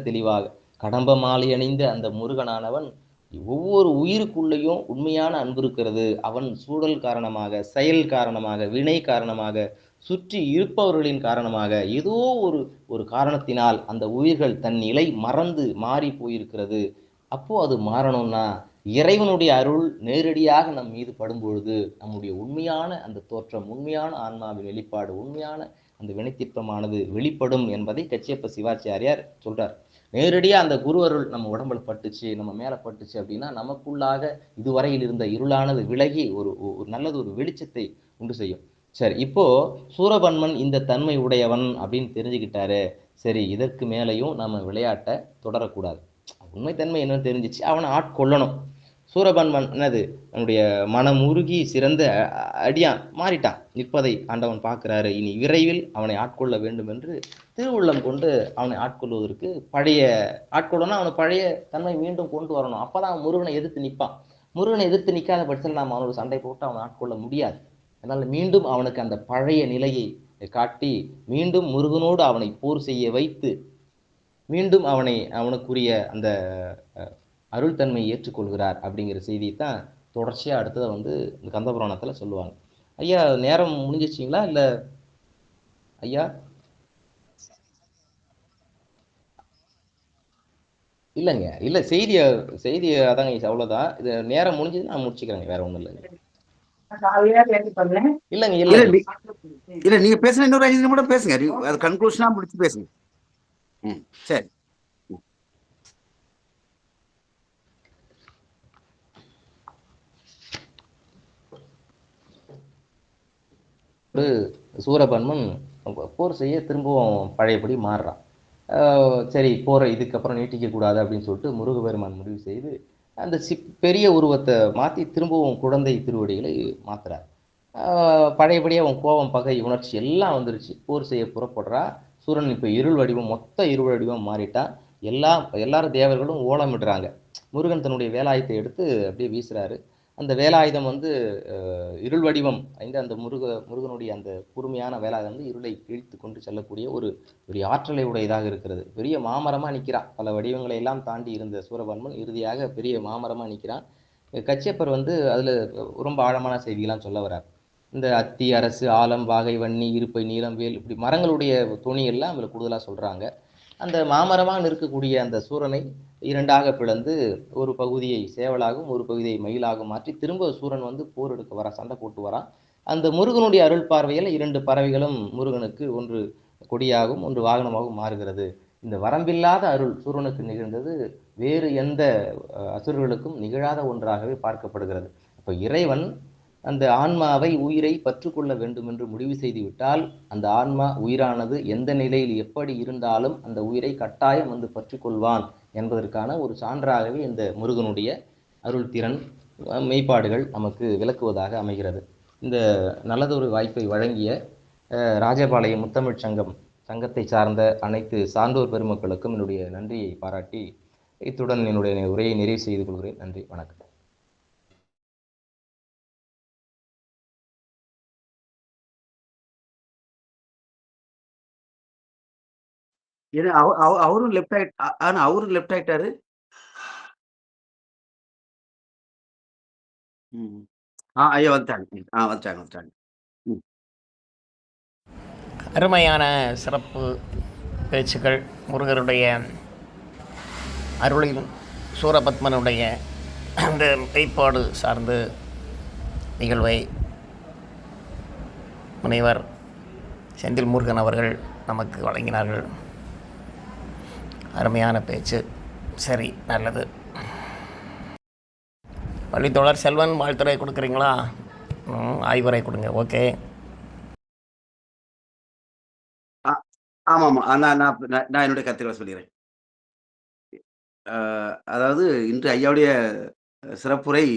தெளிவாக கடம்ப மாலை அணிந்த அந்த முருகனானவன் ஒவ்வொரு உயிருக்குள்ளேயும் உண்மையான அன்பு இருக்கிறது. அவன் சூழல் காரணமாக, செயல் காரணமாக, வினை காரணமாக, சுற்றி இருப்பவர்களின் காரணமாக, ஏதோ ஒரு காரணத்தினால் அந்த உயிர்கள் தன் நிலை மறந்து மாறி போயிருக்கிறது. அப்போ அது மாறணும்னா இறைவனுடைய அருள் நேரடியாக நம் மீது படும்பொழுது நம்முடைய உண்மையான அந்த தோற்றம், உண்மையான ஆன்மாவின் வெளிப்பாடு, உண்மையான அந்த வினைத்திற்பமானது வெளிப்படும் என்பதை கச்சியப்ப சிவாச்சாரியார் சொல்றார். நேரடியா அந்த குரு அருள் நம்ம உடம்புல பட்டுச்சு, நம்ம மேல பட்டுச்சு அப்படின்னா நமக்குள்ளாக இதுவரையில் இருந்த இருளானது விலகி ஒரு நல்லது ஒரு வெளிச்சத்தை உண்டு செய்யும். சரி, இப்போ சூரபன்மன் இந்த தன்மை உடையவன் அப்படின்னு தெரிஞ்சுக்கிட்டாரு. சரி, இதற்கு மேலையும் நம்ம விளையாட்டை தொடரக்கூடாது. உண்மைத்தன்மை என்னன்னு தெரிஞ்சிச்சு, அவனை ஆட்கொள்ளணும். சூரபன்மன் என்னது, அவனுடைய மனமுருகி சிறந்த அடியான் மாறிட்டான். நிற்பதை ஆண்டவன் பார்க்கிறாரு. இனி விரைவில் அவனை ஆட்கொள்ள வேண்டும் என்று திருவுள்ளம் கொண்டு அவனை ஆட்கொள்வதற்கு ஆட்கொள்ளணும், அவனை பழைய தன்மை மீண்டும் கொண்டு வரணும். அப்பதான் அவன் முருகனை எதிர்த்து நிற்பான். முருகனை எதிர்த்து நிற்காத பட்சத்தில் நாம் அவனோட சண்டை போட்டு அவனை ஆட்கொள்ள முடியாது. அதனால மீண்டும் அவனுக்கு அந்த பழைய நிலையை காட்டி மீண்டும் முருகனோடு அவனை போர் செய்ய வைத்து மீண்டும் அவனுக்குரிய அந்த அருள் தன்மையை ஏற்றுக்கொள்கிறார் அப்படிங்கிற செய்தியை தான் தொடர்ச்சியா அடுத்ததை வந்து இந்த கந்தபுராணத்துல சொல்லுவாங்க. ஐயா, நேரம் முடிஞ்சிச்சிங்களா இல்ல? ஐயா இல்லைங்க, இல்ல செய்தி அதாங்க, அவ்வளவுதான். இது நேரம் முடிஞ்சது, நான் முடிச்சுக்கிறேங்க, வேற ஒண்ணும் இல்லைங்க. இல்லைங்க
இல்ல, நீங்க பேசுன இன்னொரு 5 நிமிடம் கூட பேசுங்க, அது கன்க்ளூஷனா முடிச்சு பேசுங்க. சரி.
சூரபன்மன் போர் செய்ய திரும்பவும் பழையபடி மாறுறான். சரி, போரை இதுக்கப்புறம் நீட்டிக்க கூடாது அப்படின்னு சொல்லிட்டு முருகபெருமான் முடிவு செய்து அந்த பெரிய உருவத்தை மாற்றி திரும்பவும் குழந்தை திருவடிகளை மாத்துறார். பழையபடியே அவன் கோபம், பகை, உணர்ச்சி எல்லாம் வந்துருச்சு. போர் செய்ய புறப்படுறா. சூரன் இப்போ இருள் வடிவம், மொத்த இருள் வடிவம் மாறிட்டான். எல்லாரும் தேவர்களும் ஓலமிடுறாங்க. முருகன் தன்னுடைய வேலாயுதத்தை எடுத்து அப்படியே வீசுறாரு. அந்த வேலாயுதம் வந்து இருள் வடிவம் அந்த முருகனுடைய அந்த கூர்மையான வேலாயுதம் வந்து இருளை கிழித்து கொண்டு செல்லக்கூடிய ஒரு பெரிய ஆற்றலை உடையதாக இருக்கிறது. பெரிய மாமரமா நிற்கிறான். பல வடிவங்களை எல்லாம் தாண்டி இருந்த சூரபன்மன் இறுதியாக பெரிய மாமரமா நிற்கிறான். கச்சியப்பர் வந்து அதுல ரொம்ப ஆழமான செய்திகள்லாம் சொல்ல வர்றார். இந்த அத்தி, அரசு, ஆலம், வாகை, வன்னி, இருப்பை, நீலம், வேல், இப்படி மரங்களுடைய துணியெல்லாம் அதில் கூடுதலாக சொல்றாங்க. அந்த மாமரமாக இருக்கக்கூடிய அந்த சூரனை இரண்டாக பிளந்து ஒரு பகுதியை சேவலாகவும் ஒரு பகுதியை மயிலாகவும் மாற்றி திரும்ப சூரன் வந்து போர் எடுக்க வரான், சண்டை போட்டு வரான். அந்த முருகனுடைய அருள் பார்வையில் 2 பறவைகளும் முருகனுக்கு ஒன்று கொடியாகவும் ஒன்று வாகனமாகவும் மாறுகிறது. இந்த வரம்பில்லாத அருள் சூரனுக்கு நிகழ்ந்தது வேறு எந்த அசுரர்களுக்கும் நிகழாத ஒன்றாகவே பார்க்கப்படுகிறது. அப்போ இறைவன் அந்த ஆன்மாவை உயிரை பற்றுக்கொள்ள வேண்டும் என்று முடிவு செய்து விட்டால் அந்த ஆன்மா உயிரானது எந்த நிலையில் எப்படி இருந்தாலும் அந்த உயிரை கட்டாயம் வந்து பற்றிக்கொள்வான் என்பதற்கான ஒரு சான்றாகவே இந்த முருகனுடைய அருள் திறன் மெய்ப்பாடுகள் நமக்கு விளக்குவதாக அமைகிறது. இந்த நல்லதொரு வாய்ப்பை வழங்கிய ராஜபாளையம் முத்தமிழ் சங்கத்தை சார்ந்த அனைத்து சான்றோர் பெருமக்களுக்கும் என்னுடைய நன்றியை பாராட்டி இத்துடன் என்னுடைய உரையை நிறைவு செய்து கொள்கிறேன். நன்றி, வணக்கம்.
அவரும் லெஃப்ட் அவரும் லெஃப்ட் ஆயிட்டாரு. ஐயா வந்துட்டாங்க. வந்துட்டாங்க.
அருமையான சிறப்பு பேச்சுக்கள். முருகருடைய அருளில் சூரபத்மனுடைய அந்த மெய்ப்பாடு சார்ந்து நிகழ்வை முனைவர் செந்தில் முருகன் அவர்கள் நமக்கு வழங்கினார்கள். அருமையான பேச்சு. சரி, நல்லது. பள்ளித்தோழர் செல்வன் வாழ்த்துறை கொடுக்குறீங்களா? ஆய்வுரை கொடுங்க. ஓகே.
ஆமாம், நான் என்னுடைய கருத்துக்களை சொல்லிடுறேன். அதாவது இன்று ஐயாவுடைய சிறப்புரை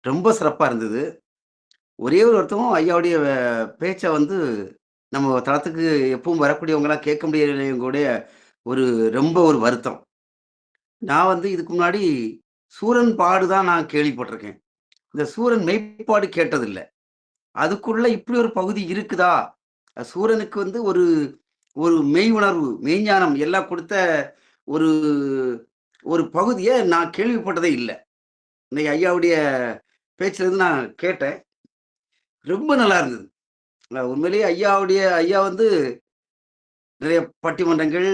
ரொம்ப சிறப்பாக இருந்தது. ஒரே ஒருத்தரும் ஐயாவுடைய பேச்சை வந்து நம்ம தளத்துக்கு எப்பவும் வரக்கூடியவங்களாம் கேட்க முடியலையும் கூட ரொம்ப ஒரு வருத்தம். நான் வந்து இதுக்கு முன்னாடி சூரன் பாடு தான் நான் கேள்விப்பட்டிருக்கேன். இந்த சூரன் மெய்ப்பாடு கேட்டதில்லை. அதுக்குள்ள இப்படி ஒரு பகுதி இருக்குதா? சூரனுக்கு வந்து ஒரு ஒரு மெய் உணர்வு, மெய்ஞானம் எல்லாம் கொடுத்த ஒரு ஒரு பகுதியை நான் கேள்விப்பட்டதே இல்லை. இன்னைக்கு ஐயாவுடைய பேச்சிலிருந்து நான் கேட்டேன். ரொம்ப நல்லா இருந்தது. உண்மையிலேயே ஐயா வந்து நிறைய பட்டிமன்றங்கள்,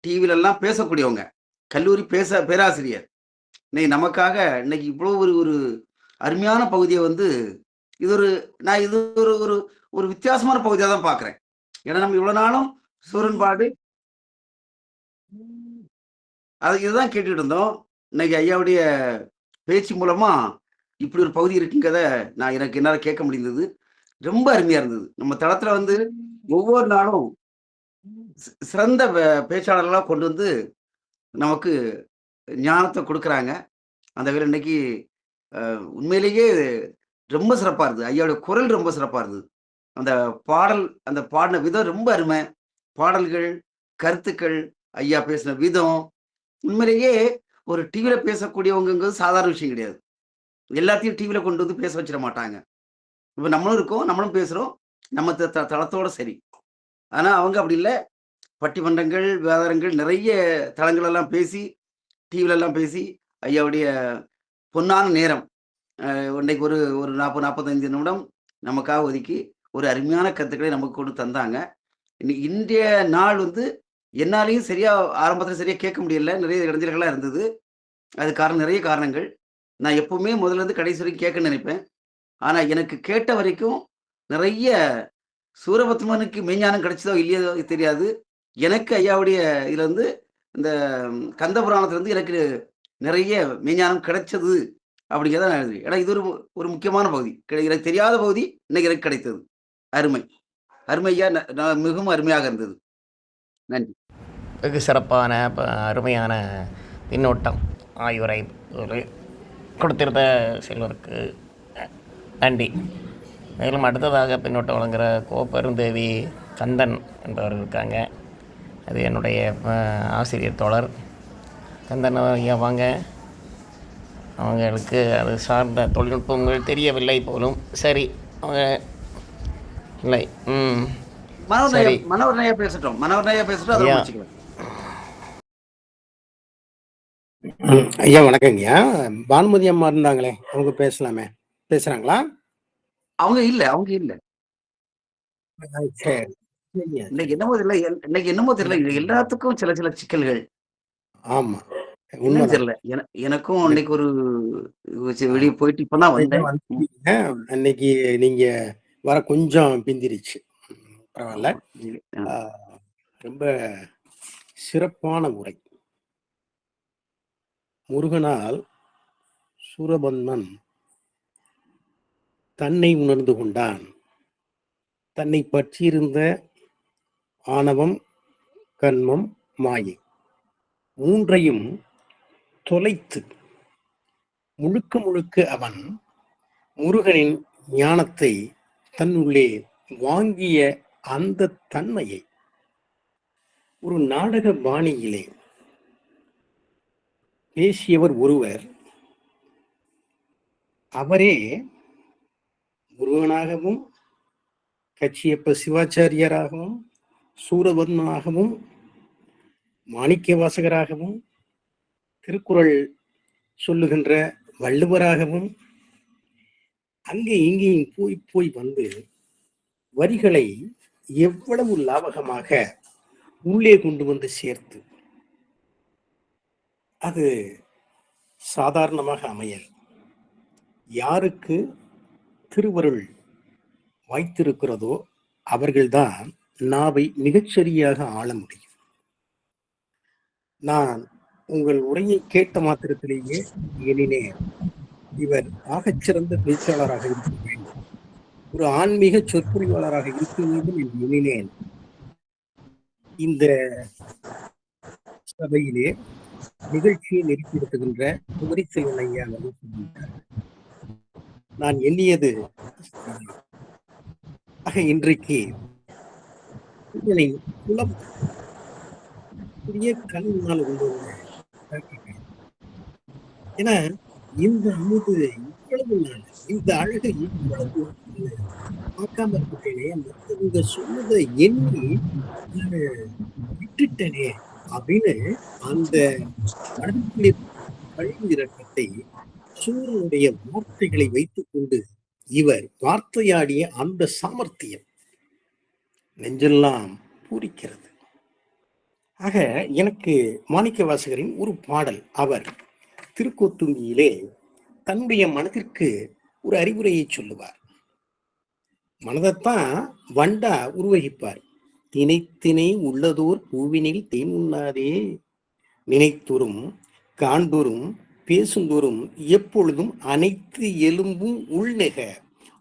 டிவிலெல்லாம் பேசக்கூடியவங்க. கல்லூரி பேராசிரியர். இன்னைக்கு நமக்காக இன்னைக்கு இவ்வளோ ஒரு ஒரு அருமையான பகுதியை வந்து நான் இது ஒரு ஒரு ஒரு வித்தியாசமான பகுதியாக தான் பார்க்குறேன். ஏன்னா நம்ம இவ்வளோ நாளும் சூரன்பாடு இதுதான் கேட்டுட்டு இருந்தோம். இன்னைக்கு ஐயாவுடைய பேச்சு மூலமா இப்படி ஒரு பகுதி இருக்குங்கிறத எனக்கு என்னால் கேட்க முடிந்தது. ரொம்ப அருமையா இருந்தது. நம்ம தளத்துல வந்து ஒவ்வொரு நாளும் சிறந்த பேச்சாளர்களாக கொண்டு வந்து நமக்கு ஞானத்தை கொடுக்குறாங்க. அந்த வேலை இன்னைக்கு உண்மையிலேயே ரொம்ப சிறப்பாக இருந்தது. ஐயாவுடைய குரல் ரொம்ப சிறப்பாக இருந்தது. அந்த பாடின விதம் ரொம்ப அருமை. பாடல்கள், கருத்துக்கள், ஐயா பேசின விதம் உண்மையிலேயே ஒரு டிவியில பேசக்கூடியவங்கிறது சாதாரண விஷயம் கிடையாது. எல்லாத்தையும் டிவியில கொண்டு வந்து பேச வச்சிட மாட்டாங்க. இப்போ நம்மளும் இருக்கோம், நம்மளும் பேசுகிறோம், நம்ம தளத்தோட சரி. ஆனால் அவங்க அப்படி இல்லை. பட்டிமன்றங்கள், விவாதங்கள் நிறைய தளங்களெல்லாம் பேசி, டிவிலெல்லாம் பேசி ஐயாவுடைய பொன்னான நேரம் இன்னைக்கு ஒரு ஒரு 40-45 நிமிடம் நமக்காக ஒதுக்கி ஒரு அருமையான கருத்துக்களை நமக்கு கொண்டு தந்தாங்க. இன்றைய நாள் வந்து என்னாலையும் ஆரம்பத்தில் சரியாக கேட்க முடியல. நிறைய இடைஞ்சல்களாக இருந்தது. அது நிறைய காரணங்கள். நான் எப்பவுமே முதல்ல இருந்து கடைசி வரைக்கும் கேட்க நினைப்பேன். ஆனால் எனக்கு கேட்ட வரைக்கும் நிறைய சூரபத்மனுக்கு மெய்ஞானம் கிடைச்சதோ இல்லையோ தெரியாது. எனக்கு ஐயாவுடைய இதுல இருந்து இந்த கந்த புராணத்திலிருந்து எனக்கு நிறைய மெய்ஞானம் கிடைச்சது அப்படிங்கிறத நான் எழுதுவேன். ஏன்னா இது ஒரு முக்கியமான பகுதி. எனக்கு தெரியாத பகுதி இன்னைக்கு எனக்கு கிடைத்தது. அருமையா மிகவும் அருமையாக இருந்தது. நன்றி.
வெகு சிறப்பான அருமையான பின்னோட்டம் ஆய்வுரை கொடுத்திருந்த செல்வருக்கு நன்றி. மேலும் அடுத்ததாக பின்னோட்டம் வழங்குகிற பெருந்தேவி கந்தன் என்பவர் இருக்காங்க. அது என்னுடைய ஆசிரியர் தோழர் கந்தன் ஐயா. வாங்க. அவங்களுக்கு அது சார்ந்த தொழில்நுட்பங்கள் தெரியவில்லை போலும். சரி, அவங்க இல்லை. சரி,
மனோர்ணையா பேசட்டும்.
ஐயா வணக்கங்கய்யா. பானுமதி அம்மா இருந்தாங்களே, அவங்க பேசலாமே. பேசுறாங்களா?
அவங்க இல்ல.
சரி.
இன்னைக்கு என்னமோ தெரியல. எல்லாத்துக்கும் சில சிக்கல்கள்.
ஆமா,
என்னன்னு தெரியல. எனக்கும் இன்னைக்கு ஒரு வெளியே போயிட்டு இப்பதான் வந்தேன்.
அன்னைக்கு நீங்க வர கொஞ்சம் பிந்திருச்சு. பரவாயில்ல. ரொம்ப சிறப்பான உரை. முருகனால் சூரபன்மன் தன்னை உணர்ந்து கொண்டான். தன்னை பற்றியிருந்த ஆணவம், கன்மம், மாயை மூன்றையும் தொலைத்து முழுக்க முழுக்க அவன் முருகனின் ஞானத்தை தன்னுள்ளே வாங்கிய அந்த தன்மையை ஒரு நாடக பாணியிலே பேசியவர் ஒருவர். அவரே முருகனாகவும், கச்சியப்ப சிவாச்சாரியராகவும், சூரவர்மனாகவும், மாணிக்க வாசகராகவும், திருக்குறள் சொல்லுகின்ற வள்ளுவராகவும் அங்கே இங்கேயும் போய் போய் வந்து வரிகளை எவ்வளவு லாவகமாக உள்ளே கொண்டு வந்து சேர்த்து, அது சாதாரணமாக அமையல். யாருக்கு திருவருள் வாய்த்திருக்கிறதோ அவர்கள்தான் நாவை மிகச்சரியாக ஆள முடியும். நான் உங்கள் உரையை கேட்ட மாத்திரத்திலேயே எண்ணினேன், இவர் ஆகச்சிறந்த பேச்சாளராக இருக்க வேண்டும், ஒரு ஆன்மீக சொற்பொழிவாளராக இருக்க வேண்டும் என்று எண்ணினேன். இந்த சபையிலே நிகழ்ச்சியை நெறிப்படுத்துகின்ற குமரி செல்வன் ஐயா அவர்கள் சொல்லிவிட்டார்கள். நான் எண்ணியது ஆக இன்றைக்கு இதனை குலம் கண் முன்னால் கொண்டு வந்து, ஏன்னா இந்த அமுது இவ்வளவு நாள், இந்த அழகை இவ்வளவு பார்க்காம இருக்கிட்டேனே, மற்றவங்க சொன்னதை எண்ணி விட்டுட்டனே அப்படின்னு அந்த மனதிலே கழிவு இரக்கத்தை சூரனுடைய வார்த்தைகளை வைத்துக் கொண்டு இவர் வார்த்தையாடிய அந்த சாமர்த்தியம் நெஞ்செல்லாம் பூரிக்கிறது. ஆக எனக்கு மாணிக்க வாசகரின் ஒரு பாடல், அவர் திருக்கோத்துங்கியிலே தன்னுடைய மனதிற்கு ஒரு அறிவுரையை சொல்லுவார். மனதைத்தான் வண்டா உருவகிப்பார். தினைத்தினை உள்ளதோர் பூவினில் தேன் உண்ணாதே, நினைத்தோறும் காண்போரும் பேசுந்தோறும் எப்பொழுதும் அனைத்து எலும்பும் உள்நெக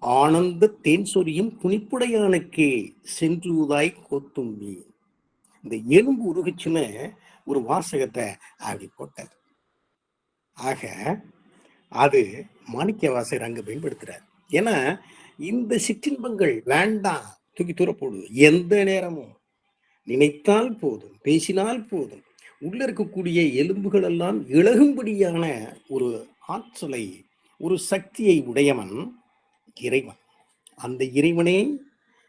ஆனந்த தேன் சொரியும் துணிப்புடையானுக்கே சென்றுதாய் கோத்தும்பி. இந்த எலும்பு உருகுச்சுன்னு ஒரு வாசகத்தை அப்படி போட்டார். ஆக அது மாணிக்க வாசகர் அங்க பயன்படுத்துறார். ஏன்னா இந்த சிற்றின்பங்கள் வேண்டாம், தூக்கி தூர போடு, எந்த நேரமும் நினைத்தால் போதும், பேசினால் போதும், உள்ள இருக்கக்கூடிய எலும்புகள் எல்லாம் இழகும்படியான ஒரு ஆற்றலை, ஒரு சக்தியை உடையவன் இறைவன். அந்த இறைவனே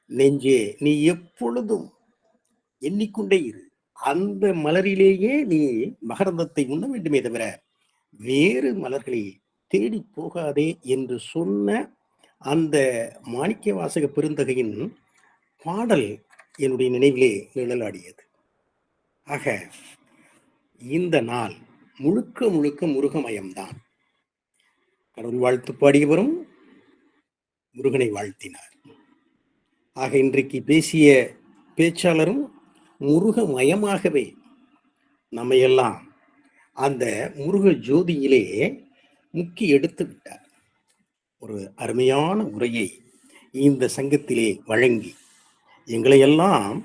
நெஞ்சே நீ எப்பொழுதும் எண்ணிக்கொண்டே இரு, அந்த மலரிலேயே நீ மகரந்தத்தை உண்ண வேண்டுமே தவிர வேறு மலர்களை தேடி போகாதே என்று சொன்ன அந்த மாணிக்க வாசக பெருந்தகையின் பாடல் என்னுடைய நினைவிலே நிழலாடியது. ஆக இந்த நாள் முழுக்க முழுக்க முருகமயம்தான். கடவுள் வாழ்த்து பாடியவரும் முருகனை வாழ்த்தினார். ஆக இன்றைக்கு பேசிய பேச்சாளரும் முருகமயமாகவே நம்மையெல்லாம் அந்த முருக ஜோதியிலே முக்கி எடுத்து விட்டார். ஒரு அருமையான உரையை இந்த சங்கத்திலே வழங்கி எங்களையெல்லாம்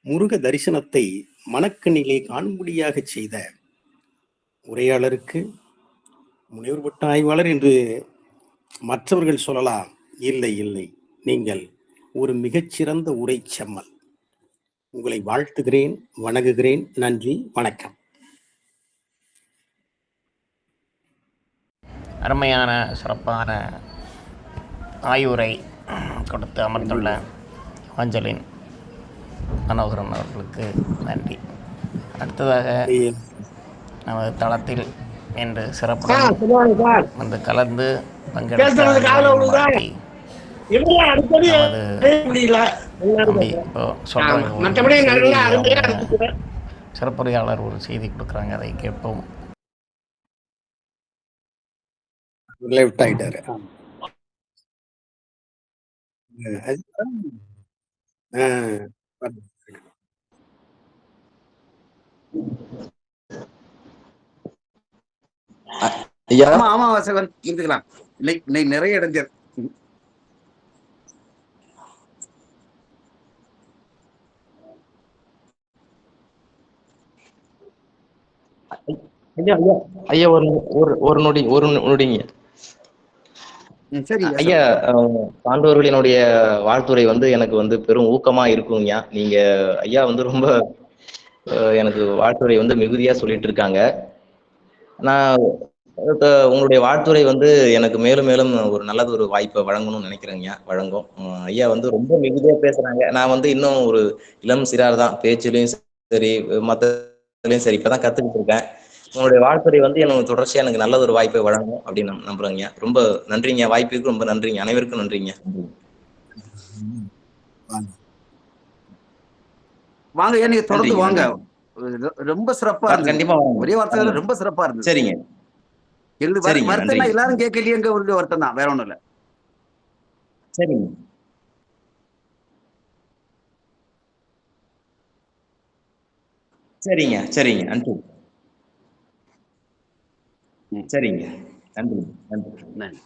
முருக தரிசனத்தை மனக்கண்ணிலே காண்படியாக செய்த உரையாளருக்கு, முனைவர் பட்ட ஆய்வாளர் என்று மற்றவர்கள் சொல்லலாம், இல்லை இல்லை, நீங்கள் ஒரு மிகச்சிறந்த உரை செம்மல். உங்களை வாழ்த்துகிறேன், வணங்குகிறேன். நன்றி, வணக்கம்.
அருமையான சிறப்பான ஆய்வுரை கொடுத்து அமர்ந்துள்ள அஞ்சலின் மனோகரன் அவர்களுக்கு நன்றி. அடுத்ததாக நமது தளத்தில் இன்று சிறப்புடன் வந்து கலந்து பங்கெடுத்து சிறப்புரையாளர் ஒரு செய்தி கொடுக்குறாங்க, அதை கேட்போம்.
லெஃப்ட் ஆயிட்டாரு.
ஆமா வாசகன் இருந்துக்கலாம். இன்னைக்கு நிறைய இடைஞ்சல்.
ஐயா ஐயா ஐயா ஒரு ஒரு ஒரு நொடி ஒரு நொடிங்க.
சரிங்க
ஐயா,
சொல்லுங்க.
சான்றோர்களினுடைய வாழ்த்துரை வந்து எனக்கு வந்து பெரும் ஊக்கமா இருக்குங்கய்யா. நீங்க ஐயா வந்து ரொம்ப எனக்கு வாழ்த்துரை வந்து மிகுதியா சொல்லிட்டு இருக்காங்க. நான் உங்களுடைய வாழ்த்துரை வந்து எனக்கு மேலும் மேலும் ஒரு நல்லது ஒரு வாய்ப்பை வழங்கணும்னு நினைக்கிறேங்கய்யா. வழங்கும். ஐயா வந்து ரொம்ப மிகுதியா பேசுறாங்க. நான் வந்து இன்னும் ஒரு இளம் சிறார் தான். பேச்சிலையும் சரி, மத்ததுலயும் சரி, இப்பதான் கத்துக்கிட்டு இருக்கேன். உங்களுடைய வாழ்த்துரை வந்து எனக்கு தொடர்ச்சியா எனக்கு நல்ல ஒரு வாய்ப்பை வழங்கும் அப்படின்னு நம்புறேங்க. ரொம்ப நன்றிங்க. வாய்ப்புக்கு ரொம்ப நன்றிங்க. அனைவருக்கும் நன்றிங்க.
வாங்க ஏன் நீங்க தொடர்ந்து
நன்றிங்க.
வாங்க.
நன்றிங்க.
ரொம்ப சிறப்பா இருந்தது.
கண்டிப்பா வாங்க.
ஒரே வார்த்தையில
வாங்க.
ரொம்ப சிறப்பா இருந்தது.
சரிங்க.
எங்களுக்கு
சரிங்க.
வருத்தம்னா
நன்றிங்க.
எல்லாரும் கேட்கலையேங்க ஒரு வருத்தம் தான். வேற ஒண்ணும் இல்ல.
சரிங்க. சரிங்க. சரிங்க. நன்றி. சரிங்க. நன்றி. நன்றி.
நன்றி.